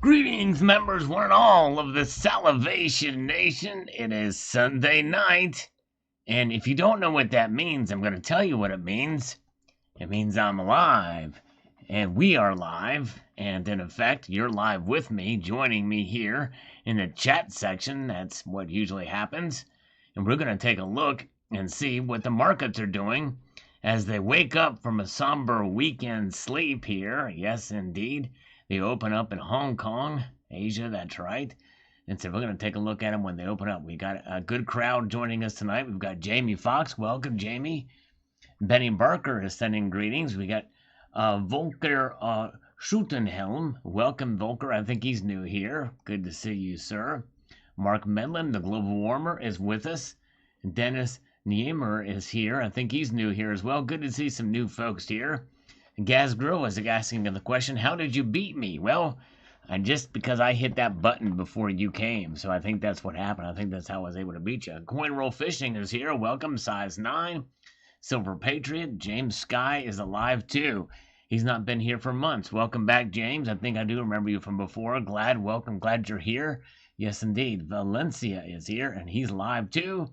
Greetings, members, one and all of the Salivation Nation. It is Sunday night, and if you don't know what that means, I'm going to tell you what it means. It means I'm alive, and we are live, and in effect, you're live with me, joining me here in the chat section. That's what usually happens, and we're going to take a look and see what the markets are doing as they wake up from a somber weekend sleep here. Yes, indeed. They open up in Hong Kong, Asia, that's right. And so we're going to take a look at them when they open up. We got a good crowd joining us tonight. We've got Jamie Fox. Welcome, Jamie. Benny Barker is sending greetings. We got Volker Schutenhelm. Welcome, Volker. I think he's new here. Good to see you, sir. Mark Medlin, the global warmer, is with us. Dennis Niemer is here. I think he's new here as well. Good to see some new folks here. Gaz Grill was asking the question, how did you beat me? Well, just because I hit that button before you came. So I think that's what happened. I think that's how I was able to beat you. Coin Roll Fishing is here. Welcome, size 9. Silver Patriot. James Sky is alive too. He's not been here for months. Welcome back, James. I think I do remember you from before. Welcome. Glad you're here. Yes, indeed. Valencia is here, and he's live too.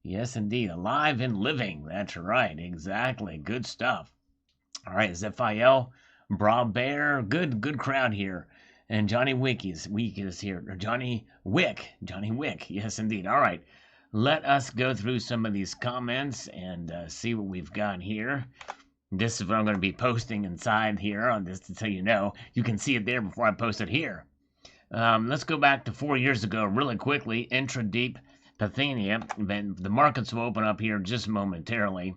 Yes, indeed. Alive and living. That's right. Exactly. Good stuff. All right, Zephiel, Bra Bear, good crowd here. And Johnny Wick is here. Or Johnny Wick, yes indeed. All right, let us go through some of these comments and see what we've got here. This is what I'm going to be posting inside here, just to tell you know. You can see it there before I post it here. Let's go back to 4 years ago really quickly. Intra-deep Pathania. The markets will open up here just momentarily.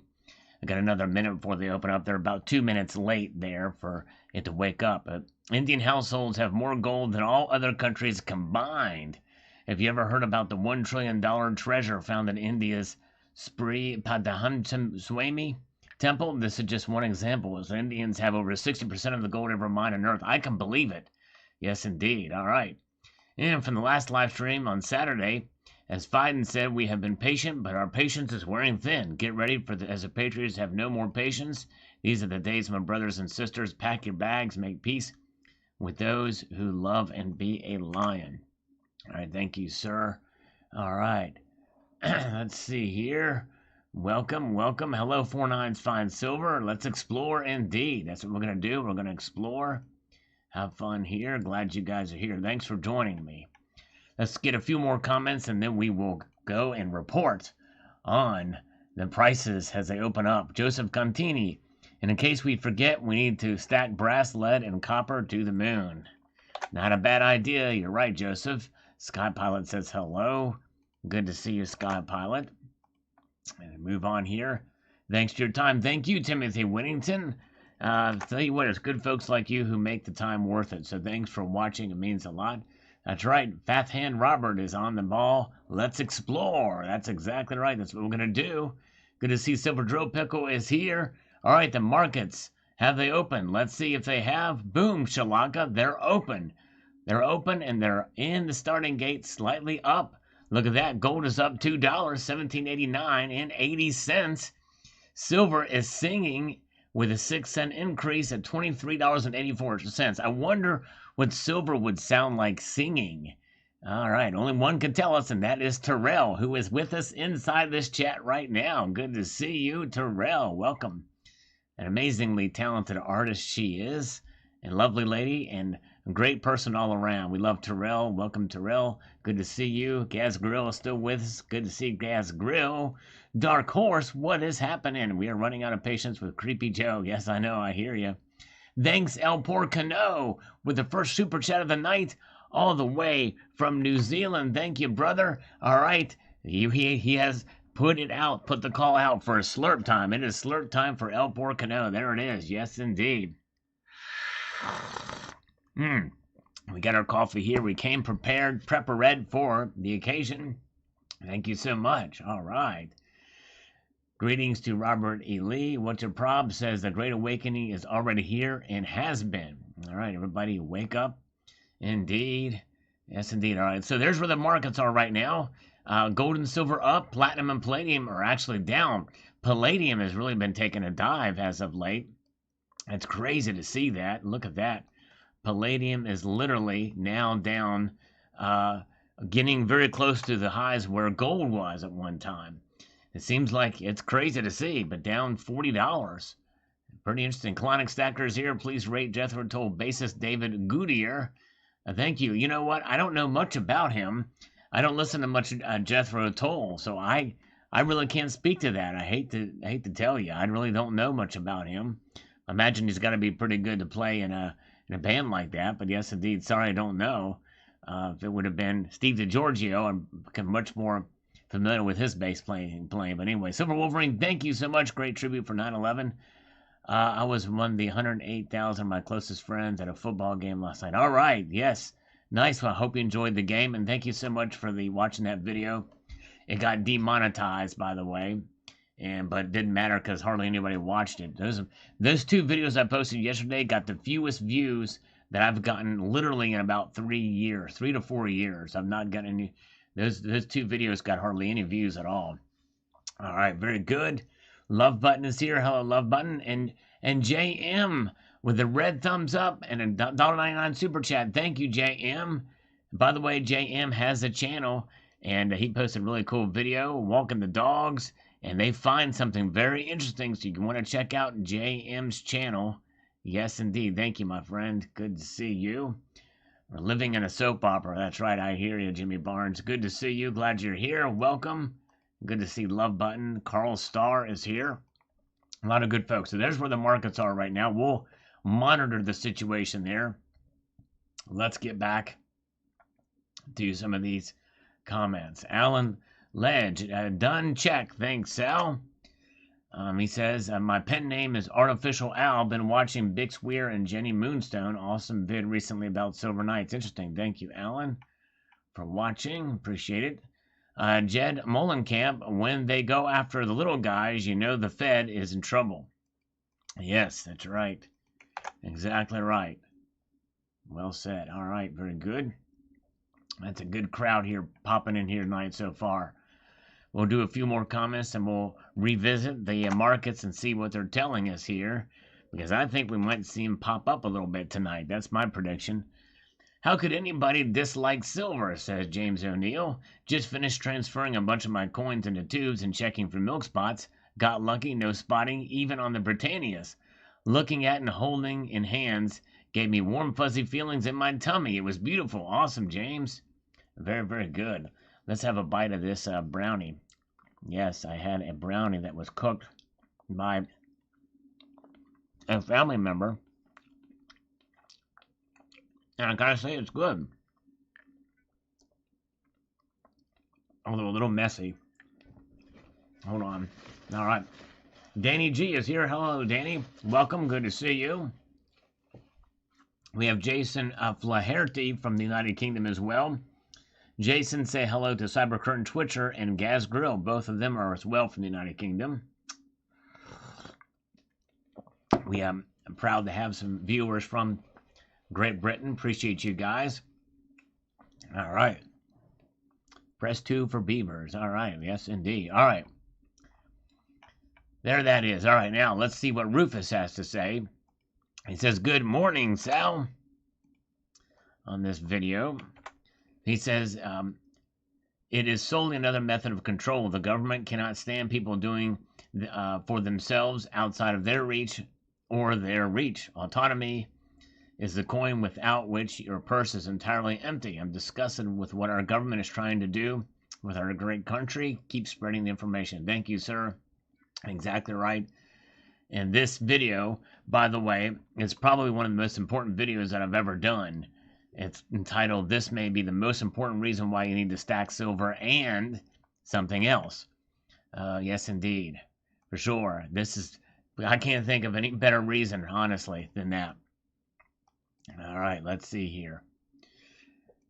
I got another minute before they open up. They're about 2 minutes late there for it to wake up. Indian households have more gold than all other countries combined. Have you ever heard about the $1 trillion treasure found in India's Sri Padahantam Swami temple? This is just one example. As Indians have over 60% of the gold ever mined on Earth. I can believe it. Yes, indeed. All right. And from the last live stream on Saturday, as Biden said, we have been patient, but our patience is wearing thin. Get ready as the Patriots have no more patience. These are the days, my brothers and sisters. Pack your bags, make peace with those who love and be a lion. All right, thank you, sir. All right, let's see here. Welcome. Hello, 49's Fine Silver. Let's explore indeed. That's what we're going to do. We're going to explore. Have fun here. Glad you guys are here. Thanks for joining me. Let's get a few more comments, and then we will go and report on the prices as they open up. Joseph Contini, and in case we forget, we need to stack brass, lead, and copper to the moon. Not a bad idea. You're right, Joseph. Sky Pilot says hello. Good to see you, Sky Pilot. And move on here. Thanks for your time. Thank you, Timothy Whittington. Tell you what, it's good folks like you who make the time worth it. So thanks for watching. It means a lot. That's right. Fat Hand Robert is on the ball. Let's explore. That's exactly right. That's what we're going to do. Good to see Silver Drill Pickle is here. All right, the markets. Have they opened? Let's see if they have. Boom, Shalaka. They're open. They're open, and they're in the starting gate slightly up. Look at that. Gold is up $2, $17.89 and 80 cents. Silver is singing with a 6-cent increase at $23.84. I wonder what silver would sound like singing. All right, only one can tell us, and that is Terrell, who is with us inside this chat right now. Good to see you, Terrell. Welcome. An amazingly talented artist she is, and lovely lady, and a great person all around. We love Terrell. Welcome, Terrell. Good to see you. Gaz Grill is still with us. Good to see Gaz Grill. Dark Horse, what is happening? We are running out of patience with Creepy Joe. Yes, I know. I hear you. Thanks, El Porcano, with the first super chat of the night, all the way from New Zealand. Thank you, brother. All right, he has put it out, put the call out for a slurp time. It is slurp time for El Porcano. There it is. Yes, indeed. We got our coffee here. We came prepared, prepared for the occasion. Thank you so much. All right. Greetings to Robert E. Lee. What's your prob? Says the Great Awakening is already here and has been. All right, everybody, wake up. Indeed. Yes, indeed. All right, so there's where the markets are right now. Gold and silver up. Platinum and palladium are actually down. Palladium has really been taking a dive as of late. It's crazy to see that. Look at that. Palladium is literally now down, getting very close to the highs where gold was at one time. It seems like it's crazy to see, but down $40. Pretty interesting. Colonic Stackers here. Please rate Jethro Tull bassist David Goodyear. Thank you. You know what? I don't know much about him. I don't listen to much Jethro Tull, so I really can't speak to that. I hate to tell you. I really don't know much about him. I imagine he's got to be pretty good to play in a band like that. But yes, indeed. Sorry, I don't know. If it would have been Steve DiGiorgio, I'm become much more familiar with his bass playing. But anyway, Silver Wolverine, thank you so much. Great tribute for 9/11. I was one of the 108,000 of my closest friends at a football game last night. All right, yes, nice. Well, I hope you enjoyed the game, and thank you so much for watching that video. It got demonetized, by the way, but it didn't matter because hardly anybody watched it. Those two videos I posted yesterday got the fewest views that I've gotten literally in about 3 to 4 years. I've not gotten any. Those two videos got hardly any views at all. All right, very good. Love button is here. Hello, love button. And JM with a red thumbs up and a $1.99 super chat. Thank you, JM. By the way, JM has a channel, and he posted a really cool video, walking the dogs, and they find something very interesting, so you can want to check out JM's channel. Yes, indeed. Thank you, my friend. Good to see you. We're living in a soap opera. That's right. I hear you, Jimmy Barnes. Good to see you. Glad you're here. Welcome. Good to see Love Button. Carl Starr is here. A lot of good folks. So there's where the markets are right now. We'll monitor the situation there. Let's get back to some of these comments. Alan Ledge, done check. Thanks, Sal. He says, my pen name is Artificial Al. Been watching Bix Weir and Jenny Moonstone. Awesome vid recently about Silver Knights. Interesting. Thank you, Alan, for watching. Appreciate it. Jed Molenkamp, when they go after the little guys, you know the Fed is in trouble. Yes, that's right. Exactly right. Well said. All right, very good. That's a good crowd here popping in here tonight so far. We'll do a few more comments and we'll revisit the markets and see what they're telling us here, because I think we might see them pop up a little bit tonight. That's my prediction. How could anybody dislike silver, says James O'Neill. Just finished transferring a bunch of my coins into tubes and checking for milk spots. Got lucky, no spotting, even on the Britannias. Looking at and holding in hands gave me warm, fuzzy feelings in my tummy. It was beautiful. Awesome, James. Very, very good. Let's have a bite of this brownie. Yes, I had a brownie that was cooked by a family member. And I gotta say, it's good. Although a little messy. Hold on. All right. Danny G is here. Hello, Danny. Welcome. Good to see you. We have Jason Flaherty from the United Kingdom as well. Jason, say hello to Cybercurtain Twitcher and Gaz Grill. Both of them are as well from the United Kingdom. We are proud to have some viewers from Great Britain. Appreciate you guys. All right. Press 2 for beavers. All right. Yes, indeed. All right. There that is. All right. Now, let's see what Rufus has to say. He says, good morning, Sal, on this video. He says, it is solely another method of control. The government cannot stand people doing for themselves outside of their reach or their reach. Autonomy is the coin without which your purse is entirely empty. I'm disgusted with what our government is trying to do with our great country. Keep spreading the information. Thank you, sir. Exactly right. And this video, by the way, is probably one of the most important videos that I've ever done. It's entitled, This May Be the Most Important Reason Why You Need to Stack Silver and Something Else. Yes, indeed. For sure. I can't think of any better reason, honestly, than that. All right, let's see here.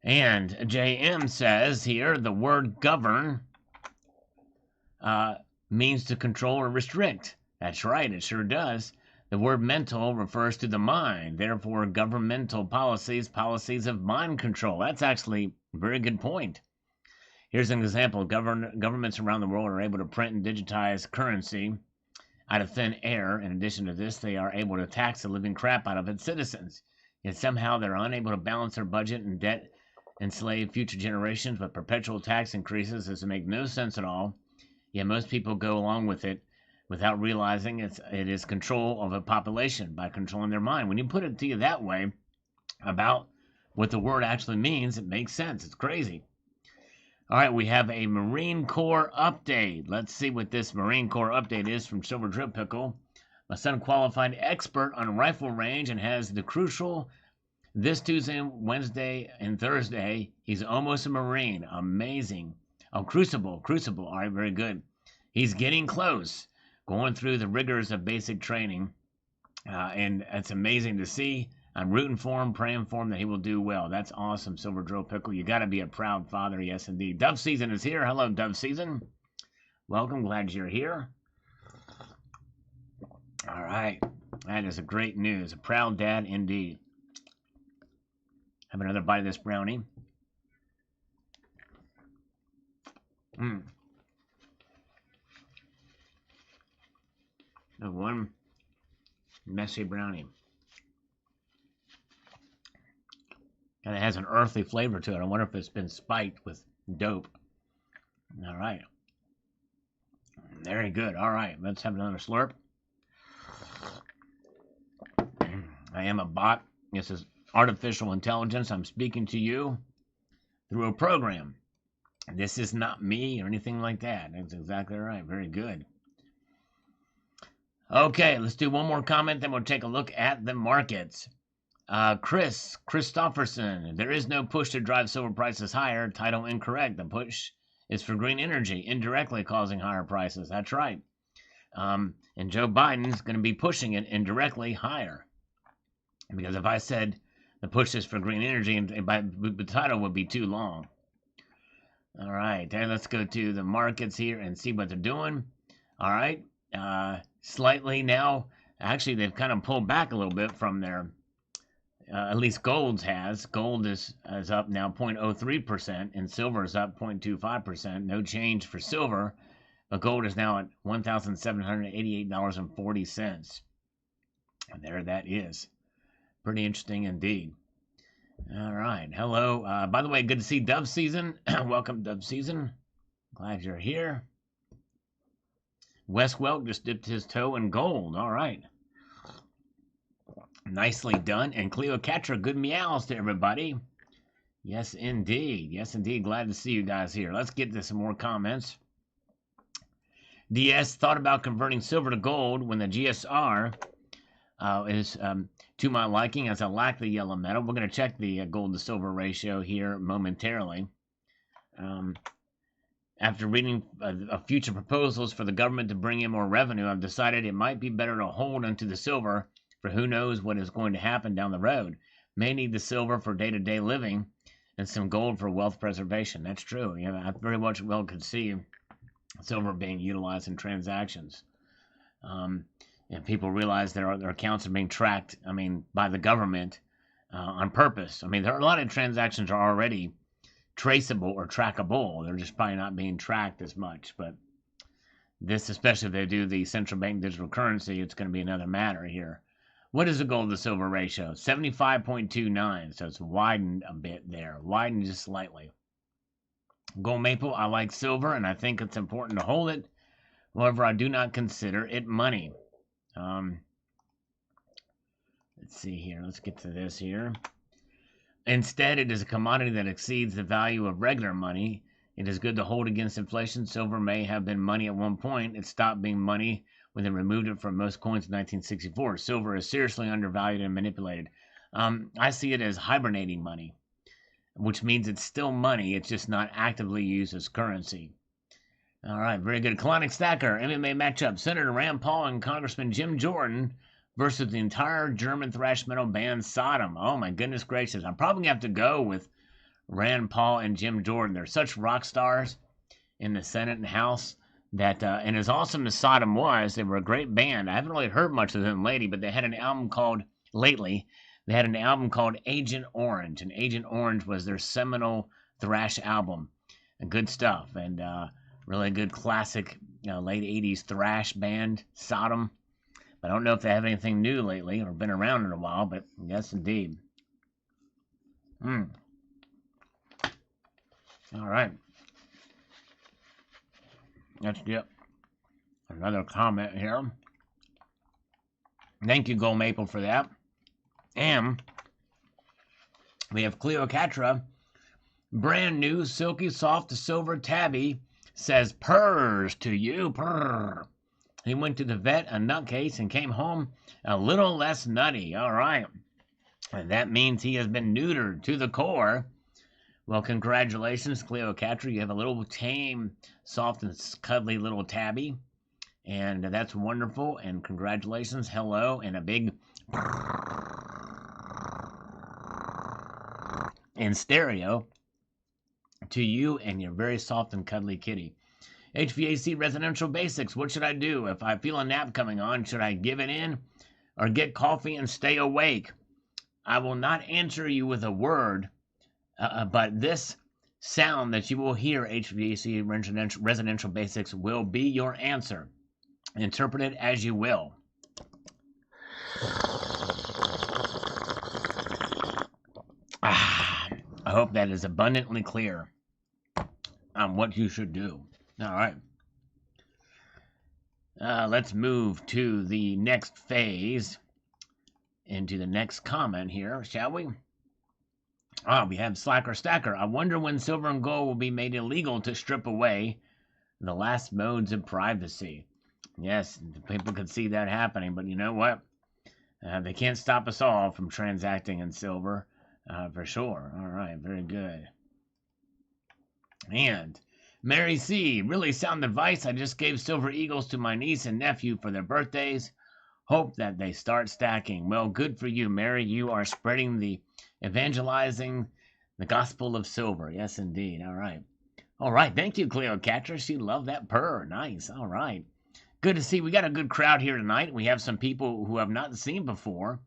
And JM says here, the word govern means to control or restrict. That's right, it sure does. The word mental refers to the mind. Therefore, governmental policies of mind control. That's actually a very good point. Here's an example. Governments around the world are able to print and digitize currency out of thin air. In addition to this, they are able to tax the living crap out of its citizens. Yet somehow they're unable to balance their budget and debt enslave future generations with perpetual tax increases. This make no sense at all. Yet most people go along with it without realizing it is control of a population by controlling their mind. When you put it to you that way about what the word actually means, it makes sense. It's crazy. All right, we have a Marine Corps update. Let's see what this Marine Corps update is from Silver Drip Pickle. My son qualified expert on rifle range and has the crucial this Tuesday, Wednesday, and Thursday. He's almost a Marine. Amazing. Oh, Crucible. All right, very good. He's getting close, going through the rigors of basic training, and it's amazing to see. I'm rooting for him, praying for him that he will do well. That's awesome, Silver Drill Pickle. You got to be a proud father, yes, indeed. Dove Season is here. Hello, Dove Season. Welcome. Glad you're here. All right. That is a great news. A proud dad, indeed. Have another bite of this brownie. One messy brownie. And it has an earthy flavor to it. I wonder if it's been spiked with dope. All right. Very good. All right. Let's have another slurp. I am a bot. This is artificial intelligence. I'm speaking to you through a program. This is not me or anything like that. That's exactly right. Very good. Okay, let's do one more comment, then we'll take a look at the markets. Christopherson, there is no push to drive silver prices higher. Title incorrect. The push is for green energy, indirectly causing higher prices. That's right. And Joe Biden's going to be pushing it indirectly higher. Because if I said the push is for green energy, the title would be too long. All right, then let's go to the markets here and see what they're doing. All right, slightly now. Actually, they've kind of pulled back a little bit from their. At least gold has. Gold is up now 0.03%, and silver is up 0.25%. No change for silver, but gold is now at $1,788.40. And there that is. Pretty interesting indeed. All right. Hello. By the way, good to see Dove Season. Welcome, Dove Season. Glad you're here. Wes Welk just dipped his toe in gold. All right. Nicely done. And Cleocatra, good meows to everybody. Yes, indeed. Yes, indeed. Glad to see you guys here. Let's get to some more comments. DS thought about converting silver to gold when the GSR is to my liking, as I lack the yellow metal. We're going to check the gold to silver ratio here momentarily. After reading future proposals for the government to bring in more revenue, I've decided it might be better to hold onto the silver, for who knows what is going to happen down the road. May need the silver for day-to-day living and some gold for wealth preservation. That's true. Yeah, I very much well could see silver being utilized in transactions. And people realize their accounts are being tracked, by the government on purpose. There are a lot of transactions are already traceable or trackable. They're just probably not being tracked as much. But this, especially if they do the central bank digital currency, it's going to be another matter here. What is the gold to silver ratio? 75.29, so it's widened a bit there. Widened just slightly. Gold maple, I like silver, and I think it's important to hold it. However, I do not consider it money. Let's see here. Let's get to this here. Instead, it is a commodity that exceeds the value of regular money. It is good to hold against inflation. Silver may have been money at one point. It stopped being money when they removed it from most coins in 1964. Silver is seriously undervalued and manipulated. I see it as hibernating money, which means it's still money. It's just not actively used as currency. All right, very good. Colonic Stacker, MMA matchup. Senator Rand Paul and Congressman Jim Jordan versus the entire German thrash metal band Sodom. Oh, my goodness gracious. I'm probably going to have to go with Rand Paul and Jim Jordan. They're such rock stars in the Senate and House. That and as awesome as Sodom was, they were a great band. I haven't really heard much of them lately, but they had an album called Agent Orange, and Agent Orange was their seminal thrash album. And good stuff, and really good classic late 80s thrash band, Sodom. But I don't know if they have anything new lately or been around in a while, but yes, indeed. All right. Let's get another comment here. Thank you, Gold Maple, for that. And we have Cleocatra. Brand new silky soft silver tabby says purrs to you. Purr. He went to the vet, a nutcase, and came home a little less nutty. All right. And that means he has been neutered to the core. Well, congratulations, Cleocatra. You have a little tame, soft, and cuddly little tabby. And that's wonderful. And congratulations. Hello. And a big in stereo to you and your very soft and cuddly kitty. HVAC Residential Basics. What should I do? If I feel a nap coming on, should I give it in or get coffee and stay awake? I will not answer you with a word, but this sound that you will hear, HVAC Residential Basics, will be your answer. Interpret it as you will. I hope that is abundantly clear on what you should do. All right. Let's move to the next phase, into the next comment here, shall we? We have Slacker Stacker. I wonder when silver and gold will be made illegal to strip away the last modes of privacy. Yes, people could see that happening, but you know what? They can't stop us all from transacting in silver, for sure. All right, very good. And Mary C., really sound advice. I just gave silver eagles to my niece and nephew for their birthdays. Hope that they start stacking. Well, good for you, Mary. You are spreading the evangelizing the gospel of silver. Yes, indeed. All right. All right. Thank you, Cleocatra. She loved that purr. Nice. All right. Good to see. We got a good crowd here tonight. We have some people who have not seen before.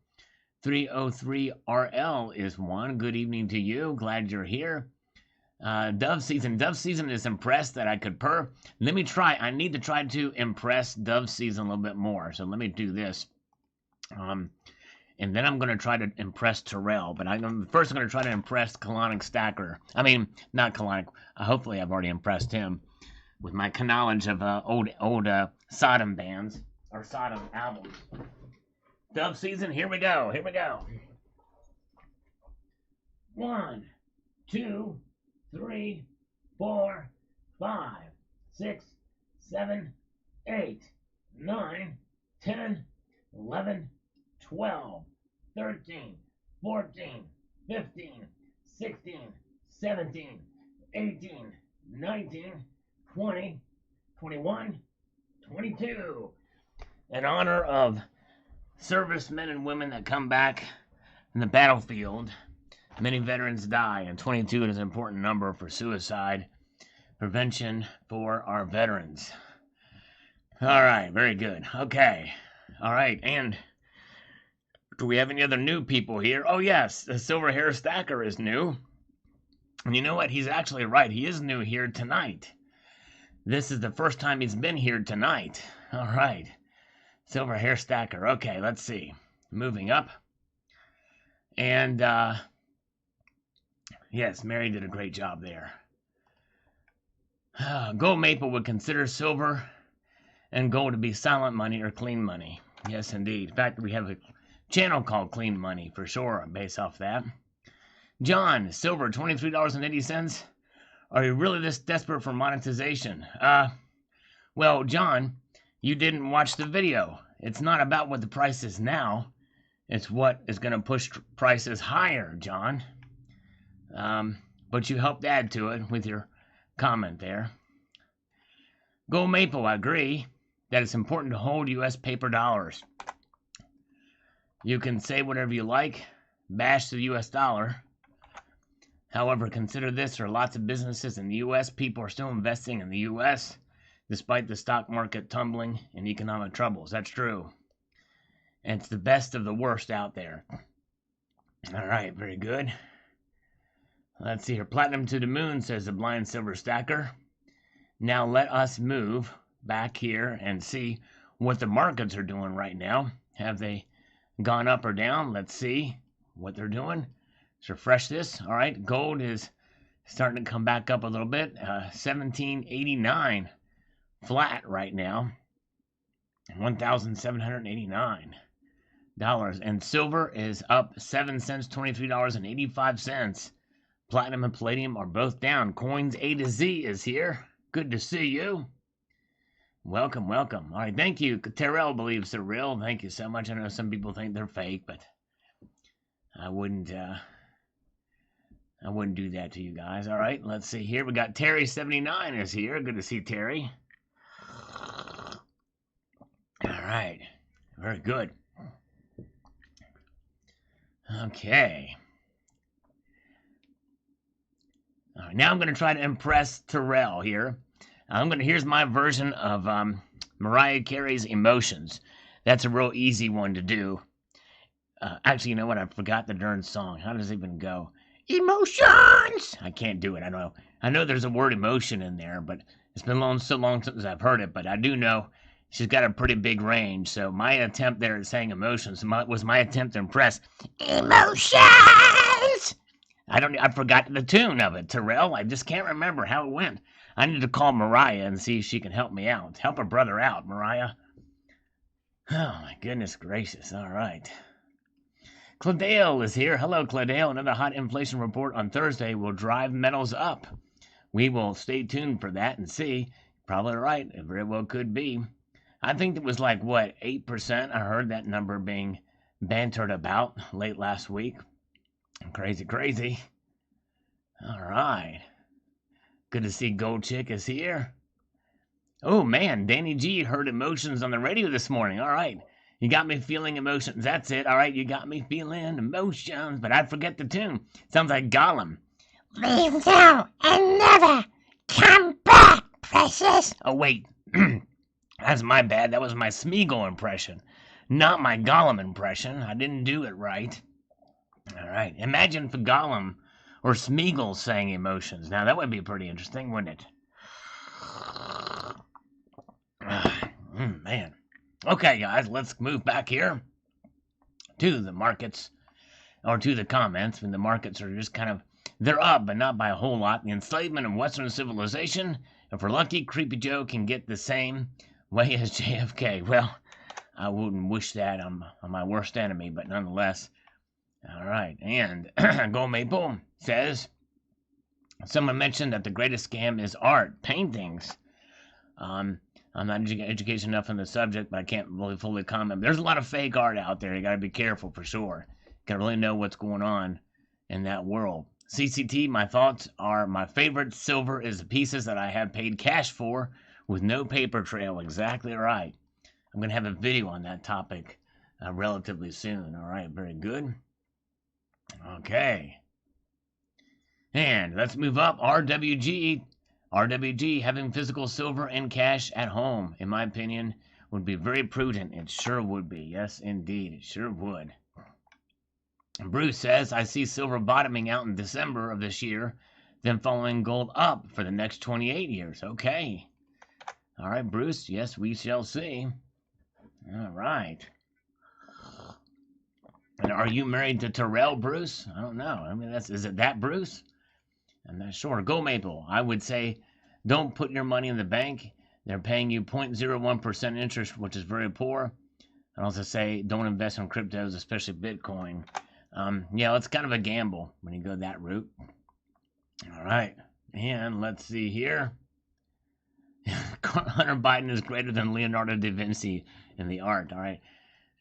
303RL is one. Good evening to you. Glad you're here. Dove Season is impressed that I could purr. Let me try. I need to try to impress Dove Season a little bit more. So let me do this. And then I'm going to try to impress Terrell. But first I'm going to try to impress Colonic Stacker. I mean, not Colonic. Hopefully I've already impressed him with my knowledge of old Sodom bands or Sodom albums. Dove Season, here we go. Here we go. 1, 2, 3, 4, 5, 6, 7, 8, 9, 10, 11, 12, 13, 14, 15, 16, 17, 18, 19, 20, 21, 22. In honor of servicemen and women that come back in the battlefield, many veterans die, and 22 is an important number for suicide prevention for our veterans. All right, very good. Okay. All right, and do we have any other new people here? Oh, yes, the Silver Hair Stacker is new. And you know what? He's actually right. He is new here tonight. This is the first time he's been here tonight. All right. Silver Hair Stacker. Okay, let's see. Moving up. And, yes, Mary did a great job there. Gold Maple would consider silver and gold to be silent money or clean money. Yes, indeed. In fact, we have a channel called Clean Money for sure, based off that. John, silver, $23.80. Are you really this desperate for monetization? Well, John, you didn't watch the video. It's not about what the price is now. It's what is going to push prices higher, John. But you helped add to it with your comment there. Gold Maple, I agree that it's important to hold U.S. paper dollars. You can say whatever you like, bash the U.S. dollar. However, consider this, there are lots of businesses in the U.S. People are still investing in the U.S. despite the stock market tumbling and economic troubles. That's true. And it's the best of the worst out there. All right, very good. Let's see here. Platinum to the moon, says the Blind Silver Stacker. Now let us move back here and see what the markets are doing right now. Have they gone up or down? Let's see what they're doing. Let's refresh this. All right, gold is starting to come back up a little bit. 1789 flat right now. $1,789. And silver is up 7 cents, $23.85. Platinum and palladium are both down. Coins A to Z is here. Good to see you. Welcome, welcome. All right, thank you. Terrell believes they're real. Thank you so much. I know some people think they're fake, but I wouldn't do that to you guys. All right, let's see here. We got Terry79 is here. Good to see Terry. All right, very good. Okay. All right, now I'm going to try to impress Terrell here. Here's my version of Mariah Carey's Emotions. That's a real easy one to do. Actually, you know what? I forgot the darn song. How does it even go? Emotions! I can't do it. I know there's a word emotion in there, but it's been so long since I've heard it. But I do know she's got a pretty big range. So my attempt there at saying emotions was my attempt to impress emotions. I forgot the tune of it, Terrell. I just can't remember how it went. I need to call Mariah and see if she can help me out. Help her brother out, Mariah. Oh, my goodness gracious. All right. Cladale is here. Hello, Cladale. Another hot inflation report on Thursday will drive metals up. We will stay tuned for that and see. Probably right. It very well could be. I think it was like, 8%? I heard that number being bantered about late last week. Crazy, crazy. All right. Good to see Gold Chick is here. Oh, man. Danny G heard emotions on the radio this morning. All right. You got me feeling emotions. That's it. All right. You got me feeling emotions. But I'd forget the tune. Sounds like Gollum. Leave now and never come back, precious. Oh, wait. That's my bad. That was my Smeagol impression. Not my Gollum impression. I didn't do it right. All right. Imagine if Gollum or Smeagol sang emotions. Now, that would be pretty interesting, wouldn't it? Man. Okay, guys, let's move back here to the markets, or to the comments. When the markets are just they're up, but not by a whole lot. The enslavement of Western civilization. If we're lucky, Creepy Joe can get the same way as JFK. Well, I wouldn't wish that on my worst enemy, but nonetheless. All right, and Gold Maple says, someone mentioned that the greatest scam is art, paintings. I'm not educated enough on the subject, but I can't really fully comment. There's a lot of fake art out there. You got to be careful for sure. Got to really know what's going on in that world. CCT, my thoughts are my favorite silver is the pieces that I have paid cash for with no paper trail. Exactly right. I'm going to have a video on that topic relatively soon. All right, very good. Okay. And let's move up. RWG, having physical silver and cash at home, in my opinion, would be very prudent. It sure would be. Yes, indeed. It sure would. And Bruce says, I see silver bottoming out in December of this year, then following gold up for the next 28 years. Okay. All right, Bruce. Yes, we shall see. All right. And are you married to Terrell, Bruce? I don't know. I mean, is it that Bruce? I'm not sure. Go Maple. I would say don't put your money in the bank. They're paying you 0.01% interest, which is very poor. I'd also say don't invest in cryptos, especially Bitcoin. Yeah, it's kind of a gamble when you go that route. All right. And let's see here. Hunter Biden is greater than Leonardo da Vinci in the art. All right.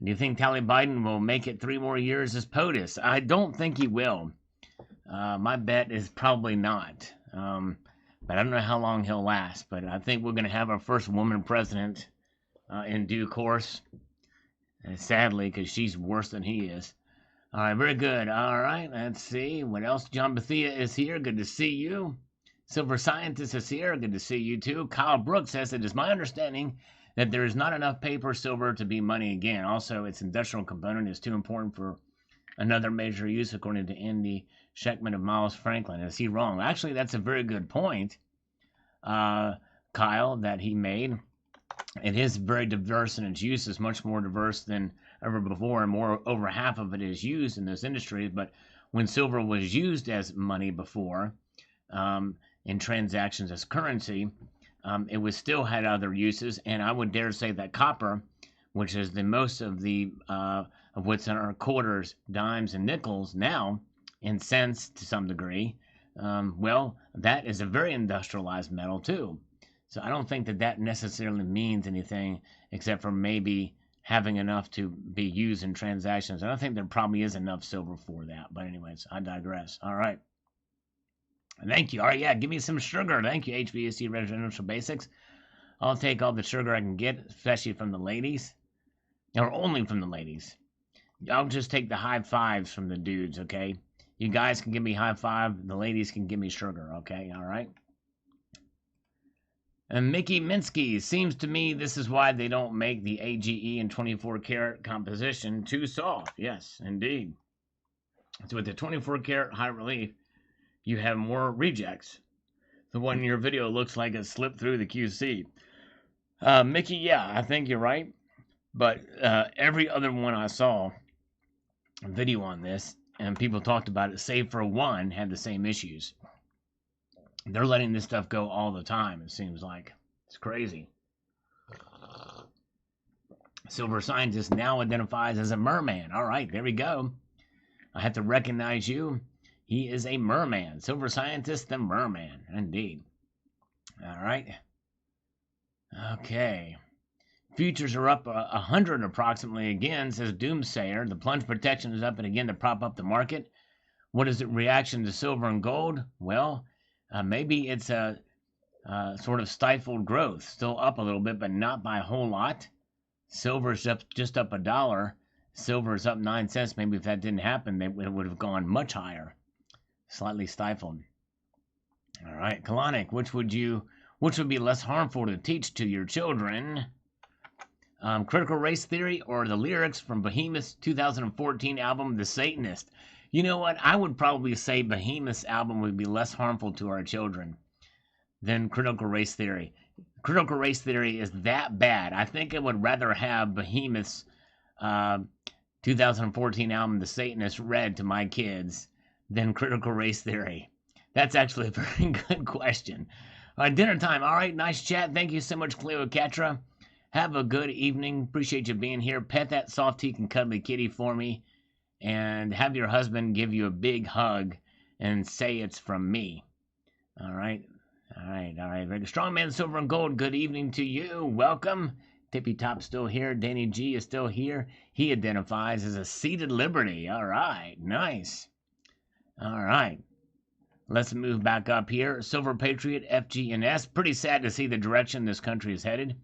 Do you think Tally Biden will make it 3 more years as POTUS? I don't think he will. My bet is probably not. But I don't know how long he'll last. But I think we're going to have our first woman president in due course. Sadly, because she's worse than he is. All right, very good. All right, let's see. What else? John Bethia is here. Good to see you. Silver Scientist is here. Good to see you, too. Kyle Brooks says, it is my understanding that there is not enough paper silver to be money again. Also, its industrial component is too important for another major use, according to Andy Scheckman of Miles Franklin. Is he wrong? Actually, that's a very good point, Kyle, that he made. It is very diverse in its use. It's much more diverse than ever before, and over half of it is used in those industries. But when silver was used as money before, in transactions as currency, it was still had other uses, and I would dare say that copper, which is the most of the of what's in our quarters, dimes, and nickels now, and cents to some degree, well, that is a very industrialized metal too. So I don't think that that necessarily means anything except for maybe having enough to be used in transactions. I don't think there probably is enough silver for that. But anyways, I digress. All right. Thank you. All right, yeah, give me some sugar. Thank you, HBSC Residential Basics. I'll take all the sugar I can get, especially from the ladies. Or only from the ladies. I'll just take the high fives from the dudes, okay? You guys can give me high five. The ladies can give me sugar, okay? All right? And Mickey Minsky, seems to me this is why they don't make the AGE and 24 karat composition too soft. Yes, indeed. So with the 24 karat high relief, you have more rejects. The one in your video looks like it slipped through the QC. Mickey, yeah, I think you're right. But every other one I saw, a video on this, and people talked about it, save for one, had the same issues. They're letting this stuff go all the time, it seems like. It's crazy. Silver Scientist now identifies as a merman. All right, there we go. I have to recognize you. He is a merman. Silver Scientist, the merman. Indeed. All right. Okay. Futures are up 100 approximately again, says Doomsayer. The plunge protection is up and again to prop up the market. What is the reaction to silver and gold? Well, maybe it's a sort of stifled growth. Still up a little bit, but not by a whole lot. Silver's up just up $1. Silver is up 9 cents. Maybe if that didn't happen, it would have gone much higher. Slightly stifled. All right, Kalanick, which would be less harmful to teach to your children? Critical Race Theory or the lyrics from Behemoth's 2014 album, The Satanist? You know what? I would probably say Behemoth's album would be less harmful to our children than Critical Race Theory. Critical Race Theory is that bad. I think I would rather have Behemoth's 2014 album, The Satanist, read to my kids than Critical Race Theory. That's actually a very good question. Dinner time. All right, nice chat. Thank you so much, Cleopatra. Have a good evening. Appreciate you being here. Pet that soft teak and cuddly kitty for me. And have your husband give you a big hug and say it's from me. All right. All right. All right. Strongman Silver and Gold, good evening to you. Welcome. Tippy Top still here. Danny G is still here. He identifies as a seated liberty. All right. Nice. All right. Let's move back up here. Silver Patriot, FGNS. Pretty sad to see the direction this country is headed.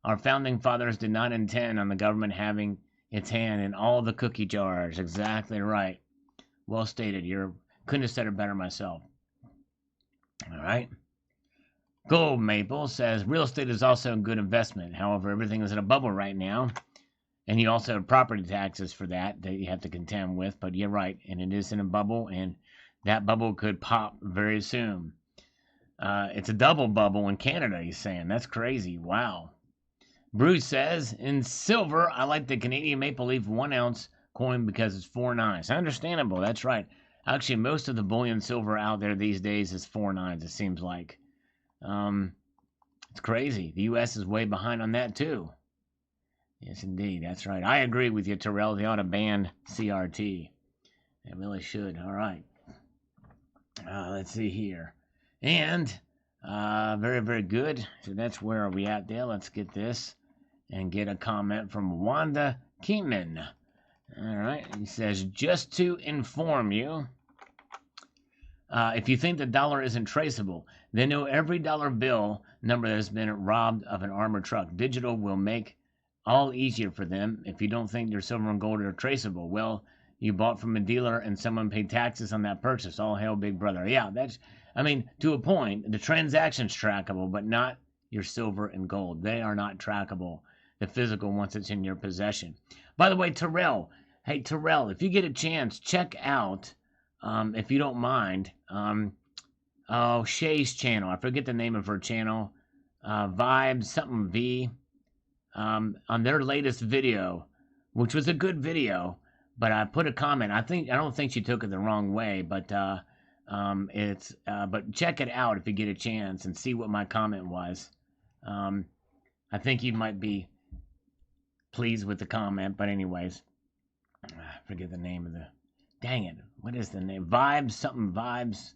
Our founding fathers did not intend on the government having its hand in all the cookie jars. Exactly right. Well stated. Couldn't have said it better myself. All right. Gold Maple says, real estate is also a good investment. However, everything is in a bubble right now. And you also have property taxes for that you have to contend with. But you're right. And it is in a bubble. And that bubble could pop very soon. It's a double bubble in Canada, he's saying. That's crazy. Wow. Bruce says, in silver, I like the Canadian Maple Leaf 1 ounce coin because it's 4.9. Understandable, that's right. Actually, most of the bullion silver out there these days is 4.9, it seems like. It's crazy. The U.S. is way behind on that, too. Yes, indeed, that's right. I agree with you, Terrell. They ought to ban CRT. They really should. All right. Let's see here. And, very, very good. So that's where are we at there. Let's get this. And get a comment from Wanda Keenan. All right. He says, just to inform you, if you think the dollar isn't traceable, then know every dollar bill number that has been robbed of an armored truck. Digital will make all easier for them. If you don't think your silver and gold are traceable, well, you bought from a dealer and someone paid taxes on that purchase. All hail, big brother. Yeah, to a point, the transaction's trackable, but not your silver and gold. They are not trackable. The physical, once it's in your possession. By the way, Terrell. Hey, Terrell, if you get a chance, check out, if you don't mind, Shay's channel. I forget the name of her channel. Vibes, something V. On their latest video, which was a good video, but I put a comment. I don't think she took it the wrong way, but but check it out if you get a chance and see what my comment was. I think you might be pleased with the comment, but anyways, I forget the name of the. Dang it! What is the name? Vibes something vibes.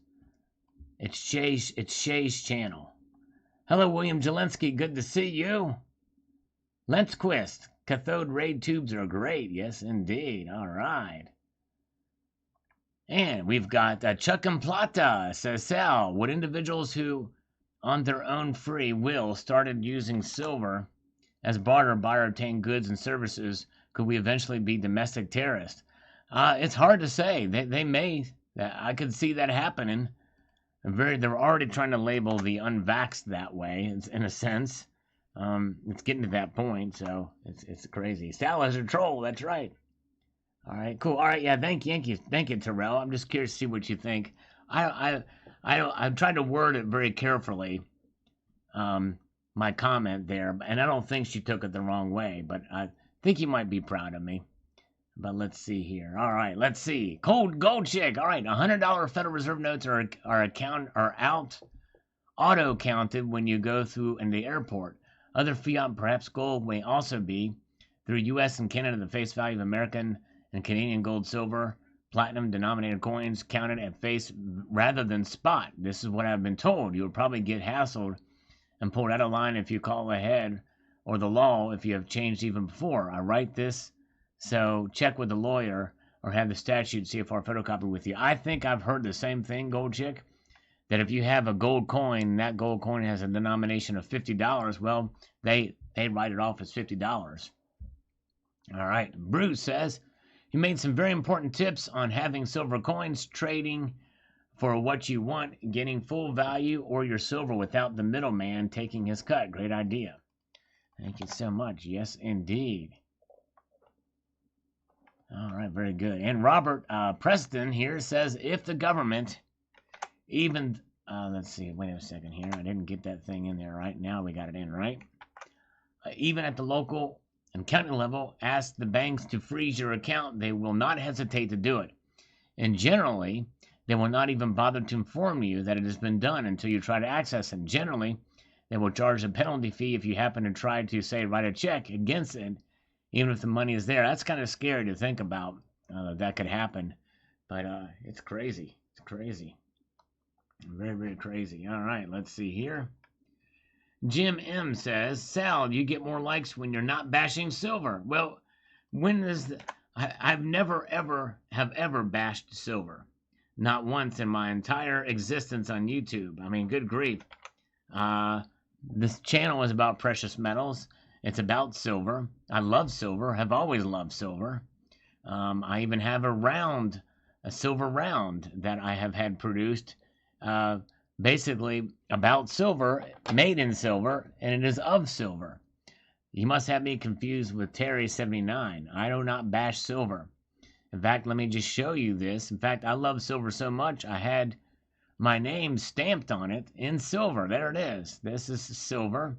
It's Shay's channel. Hello, William Jelensky. Good to see you. Lensquist. Cathode ray tubes are great. Yes, indeed. All right. And we've got Chuck and Plata says, Sal, would individuals who, on their own free will, started using silver as barter by obtain goods and services, could we eventually be domestic terrorists? It's hard to say. They may. I could see that happening. They're already trying to label the unvaxxed that way, in a sense. It's getting to that point, so it's crazy. Sal is a troll. That's right. All right, cool. All right, yeah. Thank you, Terrell. I'm just curious to see what you think. I've tried to word it very carefully. My comment there, and I don't think she took it the wrong way, but I think you might be proud of me. But let's see here. All right, let's see. Cold Gold Chick. All right, $100 Federal Reserve notes are auto counted when you go through in the airport. Other fiat, perhaps gold, may also be through U.S. and Canada. The face value of American and Canadian gold, silver, platinum denominated coins counted at face rather than spot. This is what I've been told. You will probably get hassled and pulled out of line if you call ahead, or the law if you have changed even before. I write this, so check with the lawyer or have the statute CFR photocopy with you. I think I've heard the same thing, Gold Chick, that if you have a gold coin, that gold coin has a denomination of $50, well, they write it off as $50. All right. Bruce says, he made some very important tips on having silver coins, trading for what you want, getting full value, or your silver without the middleman taking his cut. Great idea. Thank you so much. Yes, indeed. All right, very good. And Robert Preston here says, if the government even, let's see, wait a second here. I didn't get that thing in there right now. We got it in, right? Even at the local and county level, ask the banks to freeze your account. They will not hesitate to do it. And generally, they will not even bother to inform you that it has been done until you try to access it. Generally, they will charge a penalty fee if you happen to try to, say, write a check against it, even if the money is there. That's kind of scary to think about. That could happen. But it's crazy. It's crazy. Very, very crazy. All right, let's see here. Jim M says, Sal, you get more likes when you're not bashing silver. Well, I've never ever bashed silver. Not once in my entire existence on YouTube. I mean, good grief. This channel is about precious metals. It's about silver. I love silver. Have always loved silver. I even have a silver round that I have had produced, basically about silver, made in silver, and it is of silver. You must have me confused with Terry79. I do not bash silver. In fact, let me just show you this. In fact, I love silver so much, I had my name stamped on it in silver. There it is. This is silver.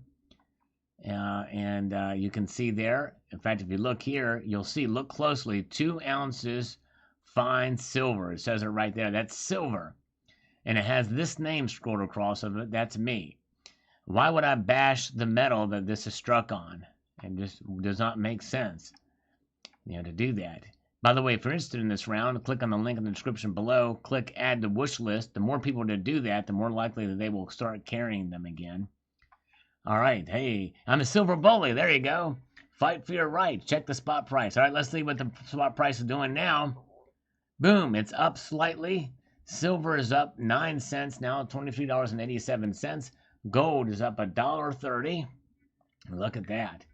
And you can see there. In fact, if you look here, you'll see, look closely, 2 ounces fine silver. It says it right there. That's silver. And it has this name scrolled across of it. That's me. Why would I bash the metal that this is struck on? It just does not make sense, to do that. By the way, if you're interested in this round, click on the link in the description below. Click add to wish list. The more people that do that, the more likely that they will start carrying them again. All right. Hey, I'm a silver bully. There you go. Fight for your right. Check the spot price. All right, let's see what the spot price is doing now. Boom. It's up slightly. Silver is up 9 cents now, $23.87. Gold is up $1.30. Look at that.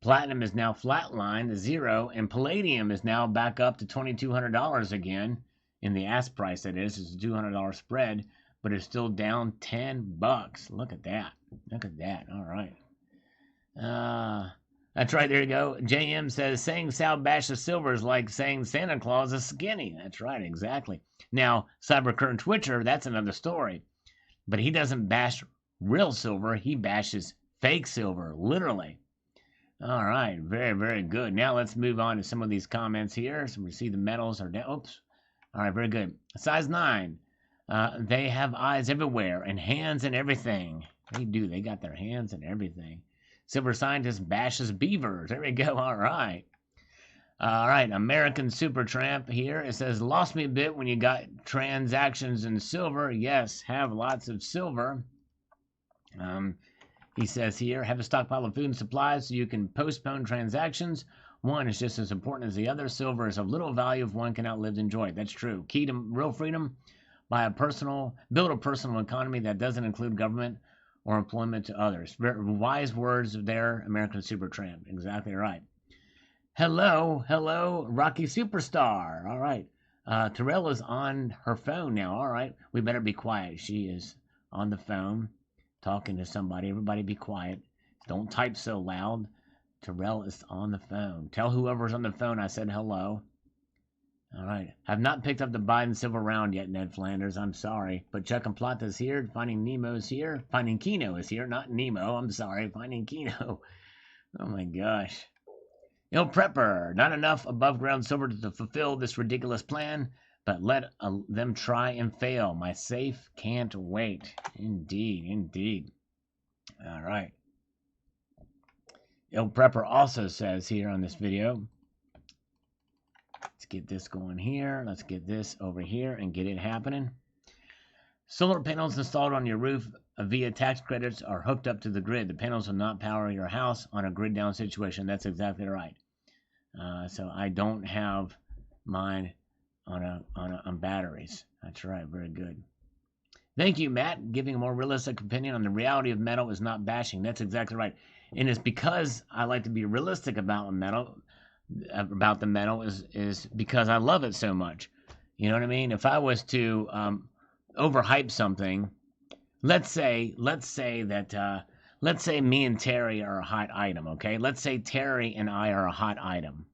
Platinum is now flatlined to 0, and palladium is now back up to $2,200 again. In the ask price, that is. It's a $200 spread, but it's still down $10. Look at that. Look at that. All right. That's right. There you go. JM says, saying Sal bashes silver is like saying Santa Claus is skinny. That's right. Exactly. Now, Cybercurrent Twitcher, that's another story. But he doesn't bash real silver. He bashes fake silver, literally. All right, very, very good. Now let's move on to some of these comments here. So we see the metals are down. Oops. All right, very good. Size 9. They have eyes everywhere and hands and everything. They do. They got their hands and everything. Silver scientist bashes beavers. There we go. All right. All right. American Super Tramp here. It says, lost me a bit when you got transactions in silver. Yes, have lots of silver. He says here, have a stockpile of food and supplies so you can postpone transactions. One is just as important as the other. Silver is of little value if one can outlive and enjoy it. That's true. Key to real freedom, build a personal economy that doesn't include government or employment to others. Wise words there, American Super Tramp. Exactly right. Hello, Rocky Superstar. All right. Terrell is on her phone now. All right. We better be quiet. She is on the phone talking to somebody. Everybody be quiet. Don't type so loud. Terrell is on the phone. Tell whoever's on the phone I said hello. All right. Have not picked up the Biden silver round yet, Ned Flanders. I'm sorry. But Chuck and Plata's here. Finding Nemo's here. Finding Kino is here. Not Nemo. I'm sorry. Finding Kino. Oh my gosh. Il Prepper. Not enough above ground silver to fulfill this ridiculous plan. But let them try and fail. My safe can't wait. Indeed, indeed. All right. Il Prepper also says here on this video, let's get this going here. Let's get this over here and get it happening. Solar panels installed on your roof via tax credits are hooked up to the grid. The panels will not power your house on a grid down situation. That's exactly right. So I don't have mine on batteries. That's right. Very good. Thank you, Matt. Giving a more realistic opinion on the reality of metal is not bashing. That's exactly right. And it's because I like to be realistic about the metal. Is because I love it so much. You know what I mean? If I was to overhype something, let's say me and Terry are a hot item. Okay, let's say Terry and I are a hot item.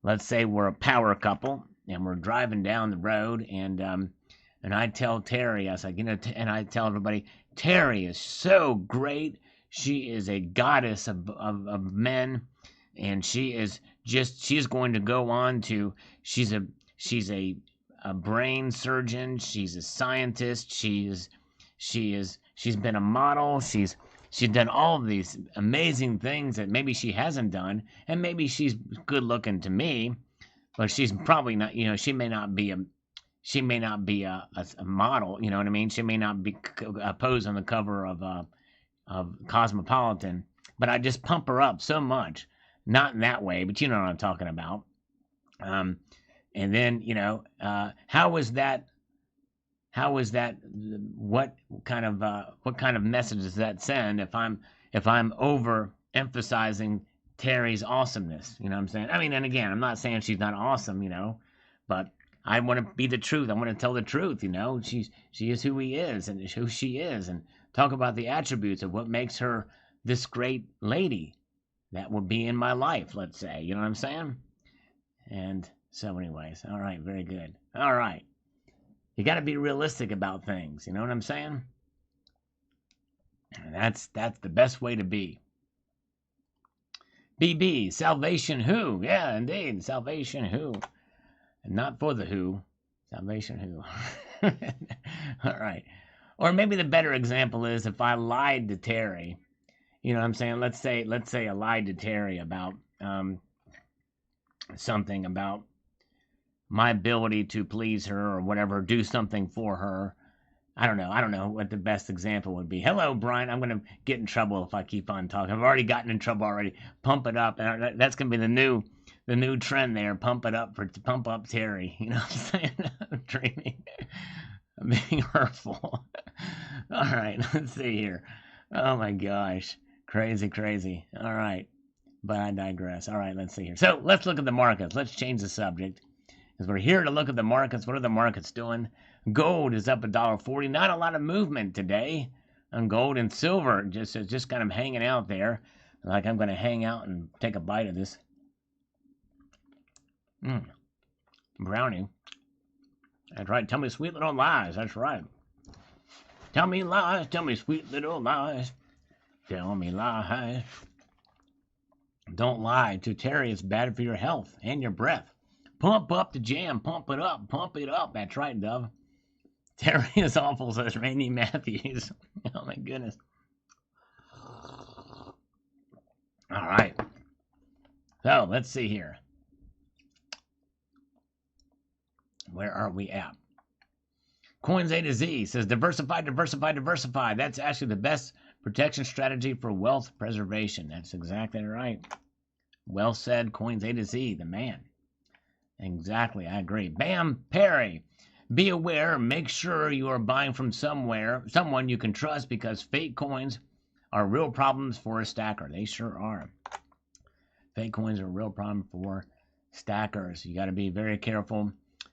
Let's say we're a power couple and we're driving down the road, and I tell Terry, I was like, and I tell everybody, Terry is so great. She is a goddess of men, and she's going to go on to, she's a brain surgeon. She's a scientist. She's been a model. She's done all of these amazing things that maybe she hasn't done, and maybe she's good looking to me, but she's probably not. She may not be a model. You know what I mean? She may not be posed on the cover of Cosmopolitan, but I just pump her up so much. Not in that way, but you know what I'm talking about. And then how is that? What kind of message does that send if I'm over emphasizing Terry's awesomeness? You know what I'm saying? I mean, and again, I'm not saying she's not awesome, but I want to be the truth. I want to tell the truth. She is who he is and who she is, and talk about the attributes of what makes her this great lady that would be in my life. Let's say, you know what I'm saying? And so, anyways, all right, very good. All right. You got to be realistic about things. You know what I'm saying? And that's the best way to be. BB, salvation who? Yeah, indeed, salvation who. And not for the who. Salvation who. All right. Or maybe the better example is if I lied to Terry. You know what I'm saying? Let's say I lied to Terry about something about my ability to please her or whatever, do something for her. I don't know what the best example would be. Hello, Brian. I'm going to get in trouble if I keep on talking. I've already gotten in trouble already. Pump it up. And that's going to be the new trend there. Pump up Terry. You know what I'm saying? I'm dreaming. I'm being hurtful. All right. Let's see here. Oh my gosh. Crazy. All right. But I digress. All right. Let's see here. So let's look at the markets. Let's change the subject, because we're here to look at the markets. What are the markets doing? Gold is up $1.40. Not a lot of movement today on gold, and silver just kind of hanging out there. Like I'm going to hang out and take a bite of this brownie. That's right. Tell me sweet little lies. That's right. Tell me lies. Tell me sweet little lies. Tell me lies. Don't lie. To Terry, it's bad for your health and your breath. Pump up the jam. Pump it up. Pump it up. That's right, Dove. Terry is awful, says Randy Matthews. Oh, my goodness. All right. So, let's see here. Where are we at? Coins A to Z says diversify, diversify, diversify. That's actually the best protection strategy for wealth preservation. That's exactly right. Well said, Coins A to Z, the man. Exactly, I agree. Bam Perry. Be aware, make sure you are buying from someone you can trust, because fake coins are real problems for a stacker. They sure are. Fake coins are a real problem for stackers. You got to be very careful.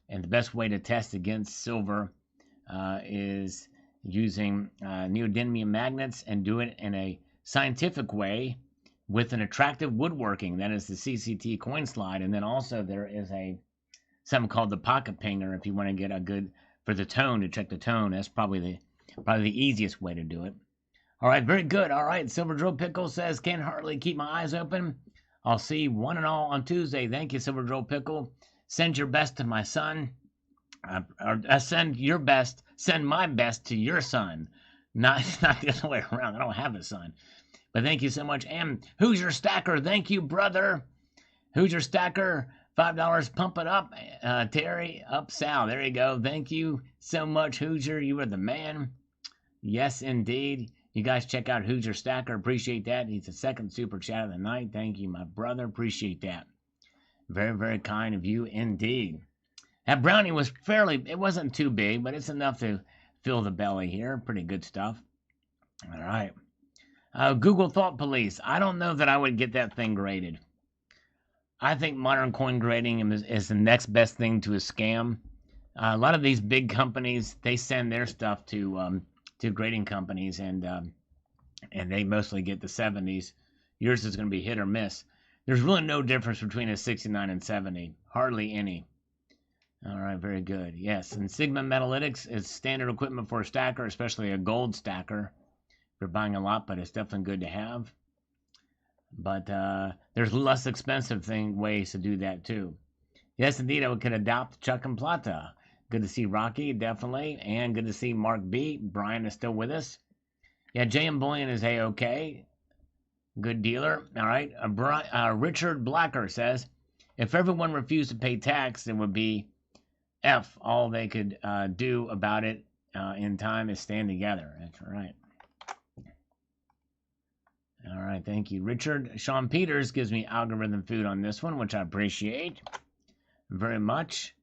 And the best way to test against silver is using neodymium magnets, and do it in a scientific way with an attractive woodworking. That is the CCT coin slide. And then also there is something called the pocket pinger if you want to get a good, for the tone, to check the tone. That's probably the easiest way to do it. All right, very good. All right, Silver Drill Pickle says, can hardly keep my eyes open. I'll see one and all on Tuesday. Thank you, Silver Drill Pickle. Send your best to my son. Send my best to your son. Not the other way around. I don't have a son. But thank you so much. And who's your stacker? Thank you, brother. Who's your stacker? $5. Pump it up. Terry, up Sal. There you go. Thank you so much, Hoosier. You are the man. Yes, indeed. You guys check out Who's Your Stacker. Appreciate that. He's the second super chat of the night. Thank you, my brother. Appreciate that. Very, very kind of you indeed. That brownie was it wasn't too big, but it's enough to fill the belly here. Pretty good stuff. All right. Google Thought Police. I don't know that I would get that thing graded. I think modern coin grading is the next best thing to a scam. A lot of these big companies, they send their stuff to grading companies, and they mostly get the 70s. Yours is going to be hit or miss. There's really no difference between a 69 and 70. Hardly any. All right, very good. Yes, and Sigma Metalytics is standard equipment for a stacker, especially a gold stacker. If you're buying a lot, but it's definitely good to have. But there's less expensive ways to do that too. Yes, indeed, I could adopt Chuck and Plata. Good to see Rocky, definitely. And good to see Mark B. Brian is still with us. Yeah, JM Bullion is A-OK. Good dealer. All right. Richard Blacker says, if everyone refused to pay tax, it would be F. All they could do about it in time is stand together. That's right. All right. Thank you, Richard. Sean Peters gives me algorithm food on this one, which I appreciate very much.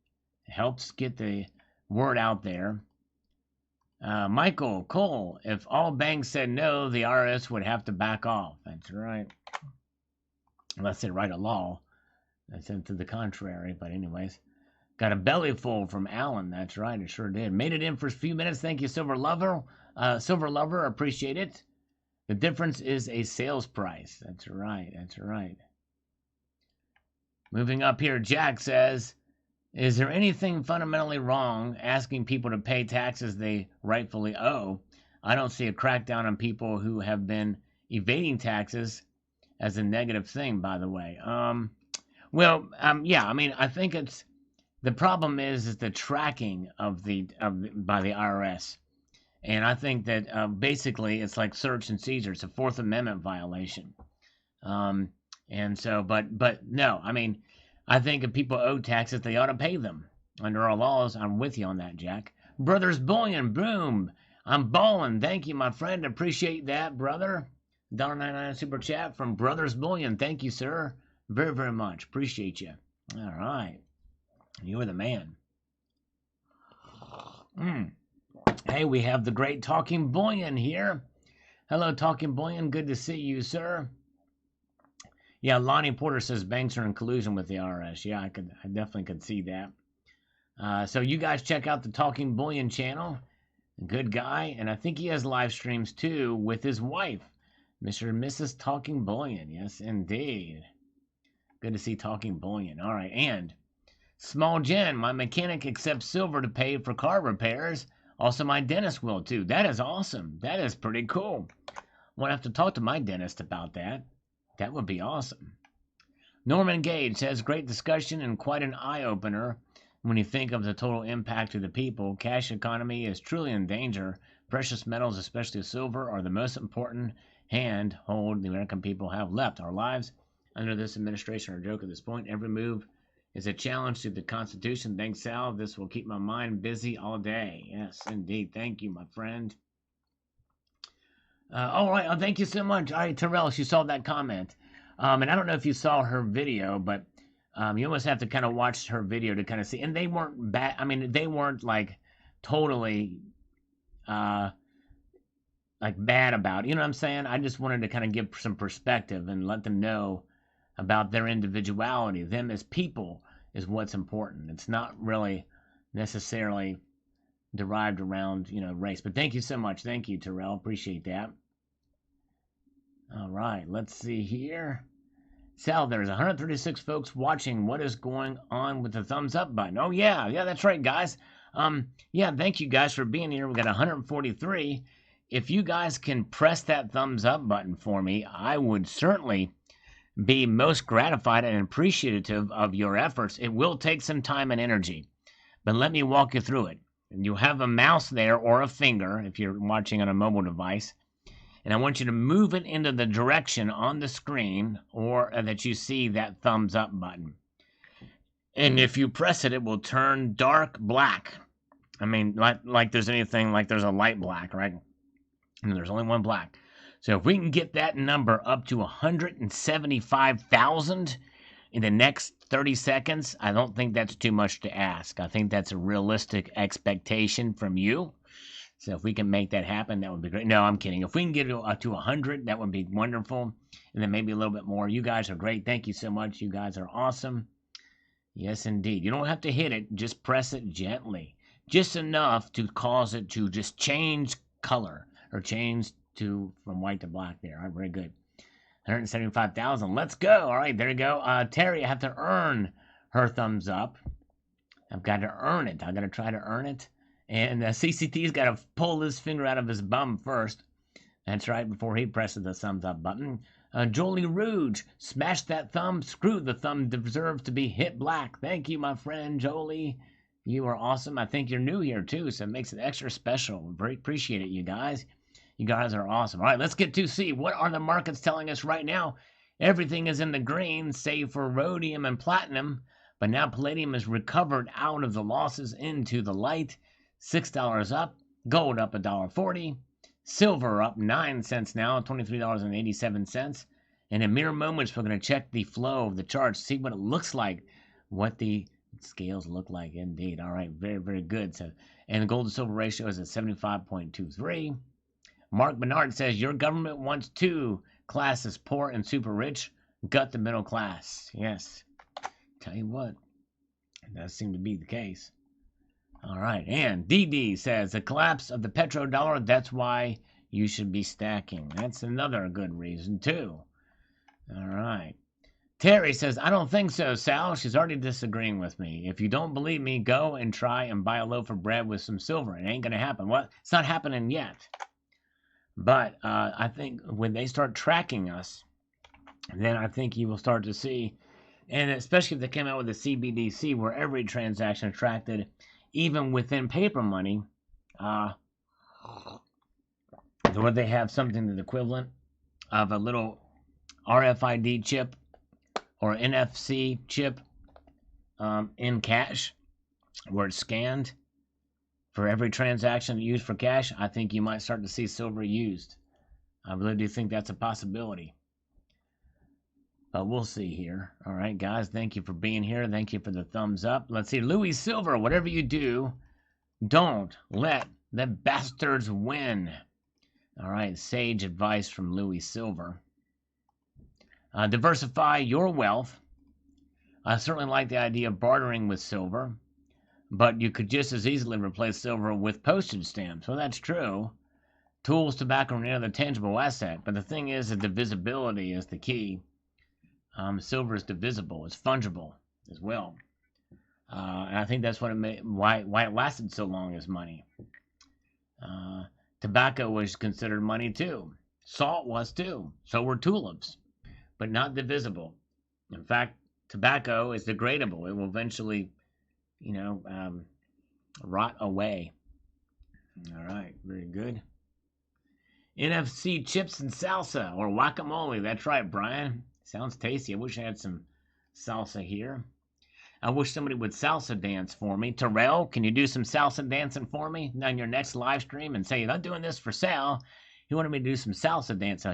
It helps get the word out there. Michael Cole, if all banks said no, the IRS would have to back off. That's right. Unless they write a law that said to the contrary. But anyways, got a belly full from Alan. That's right. It sure did. Made it in for a few minutes. Thank you, Silver Lover. Silver Lover, appreciate it. The difference is a sales price. That's right. That's right. Moving up here, Jack says, is there anything fundamentally wrong asking people to pay taxes they rightfully owe? I don't see a crackdown on people who have been evading taxes as a negative thing, by the way. Yeah, I mean, I think it's, the problem is the tracking by the IRS. And I think that basically it's like search and seizure. It's a Fourth Amendment violation. And so, but no, I mean, I think if people owe taxes, they ought to pay them under our laws. I'm with you on that, Jack. Brothers Bullion, boom. I'm balling. Thank you, my friend. Appreciate that, brother. $1.99 super chat from Brothers Bullion. Thank you, sir. Very, very much. Appreciate you. All right. You are the man. Hey, we have the great Talking Bullion here. Hello, Talking Bullion. Good to see you, sir. Yeah, Lonnie Porter says banks are in collusion with the IRS. Yeah, I definitely could see that. So you guys check out the Talking Bullion channel. Good guy. And I think he has live streams too with his wife, Mr. and Mrs. Talking Bullion. Yes, indeed. Good to see Talking Bullion. All right. And Small Jen, my mechanic accepts silver to pay for car repairs. Also, my dentist will too. That is awesome. That is pretty cool. I'm going to have to talk to my dentist about that. That would be awesome. Norman Gage says, great discussion and quite an eye-opener when you think of the total impact to the people. Cash economy is truly in danger. Precious metals, especially silver, are the most important handhold the American people have left. Our lives under this administration are a joke at this point. Every move is a challenge to the Constitution. Thanks, Sal. This will keep my mind busy all day. Yes, indeed. Thank you, my friend. All right. Oh, thank you so much. All right, Terrell, she saw that comment. And I don't know if you saw her video, but you almost have to kind of watch her video to kind of see. And they weren't bad. I mean, they weren't like totally like bad about it. You know what I'm saying? I just wanted to kind of give some perspective and let them know about their individuality. Them as people is what's important. It's not really necessarily derived around, race. But thank you so much. Thank you, Terrell. Appreciate that. All right, let's see here. Sal, there's 136 folks watching. What is going on with the thumbs up button? Oh, yeah, that's right, guys. Yeah, thank you guys for being here. We got 143. If you guys can press that thumbs up button for me, I would certainly be most gratified and appreciative of your efforts. It will take some time and energy, but let me walk you through it. And you have a mouse there or a finger if you're watching on a mobile device. And I want you to move it into the direction on the screen or that you see that thumbs up button. And if you press it, it will turn dark black. I mean, like there's anything, like there's a light black, right? And there's only one black. So if we can get that number up to 175,000 in the next 30 seconds, I don't think that's too much to ask. I think that's a realistic expectation from you. So if we can make that happen, that would be great. No, I'm kidding. If we can get it to 100, that would be wonderful. And then maybe a little bit more. You guys are great. Thank you so much. You guys are awesome. Yes, indeed. You don't have to hit it. Just press it gently. Just enough to cause it to just change color or change from white to black there. All right, very good. 175,000. Let's go. All right, there you go. Terry, I have to earn her thumbs up. I've got to earn it. I've got to try to earn it. And CCT's got to pull his finger out of his bum first. That's right, before he presses the thumbs up button. Jolie Rouge, smash that thumb. Screw the thumb deserves to be hit black. Thank you, my friend Jolie. You are awesome. I think you're new here, too, so it makes it extra special. Very appreciate it, you guys. You guys are awesome. All right, let's get to see. What are the markets telling us right now? Everything is in the green, save for rhodium and platinum. But now palladium is recovered out of the losses into the light. $6 up. Gold up $1.40. Silver up 9 cents now, $23.87. And in mere moments, we're going to check the flow of the charts, see what it looks like, what the scales look like indeed. All right, very, very good. So, and the gold to silver ratio is at 75.23. Mark Bernard says, your government wants two classes, poor and super rich. Gut the middle class. Yes. Tell you what, it does seem to be the case. All right, and DD says, the collapse of the petrodollar, that's why you should be stacking. That's another good reason, too. All right. Terry says, I don't think so, Sal. She's already disagreeing with me. If you don't believe me, go and try and buy a loaf of bread with some silver. It ain't going to happen. Well, it's not happening yet. But I think when they start tracking us, then I think you will start to see, and especially if they came out with a CBDC where every transaction is tracked, even within paper money, where they have something that's equivalent of a little RFID chip or NFC chip in cash, where it's scanned for every transaction used for cash, I think you might start to see silver used. I really do think that's a possibility. But we'll see here. All right, guys, thank you for being here. Thank you for the thumbs up. Let's see, Louis Silver, whatever you do, don't let the bastards win. All right, sage advice from Louis Silver. Diversify your wealth. I certainly like the idea of bartering with silver, but you could just as easily replace silver with postage stamps. Well, that's true. Tools, tobacco, and any other tangible asset. But the thing is, the divisibility is the key. Silver is divisible. It's fungible as well. And I think that's what why it lasted so long as money. Tobacco was considered money too. Salt was too. So were tulips, but not divisible. In fact, tobacco is degradable. It will eventually, rot away. All right, very good. NFC chips and salsa or guacamole. That's right, Brian. Sounds tasty. I wish I had some salsa here. I wish somebody would salsa dance for me. Terrell, can you do some salsa dancing for me on your next live stream and say, you're not doing this for Sal. He wanted me to do some salsa dance. So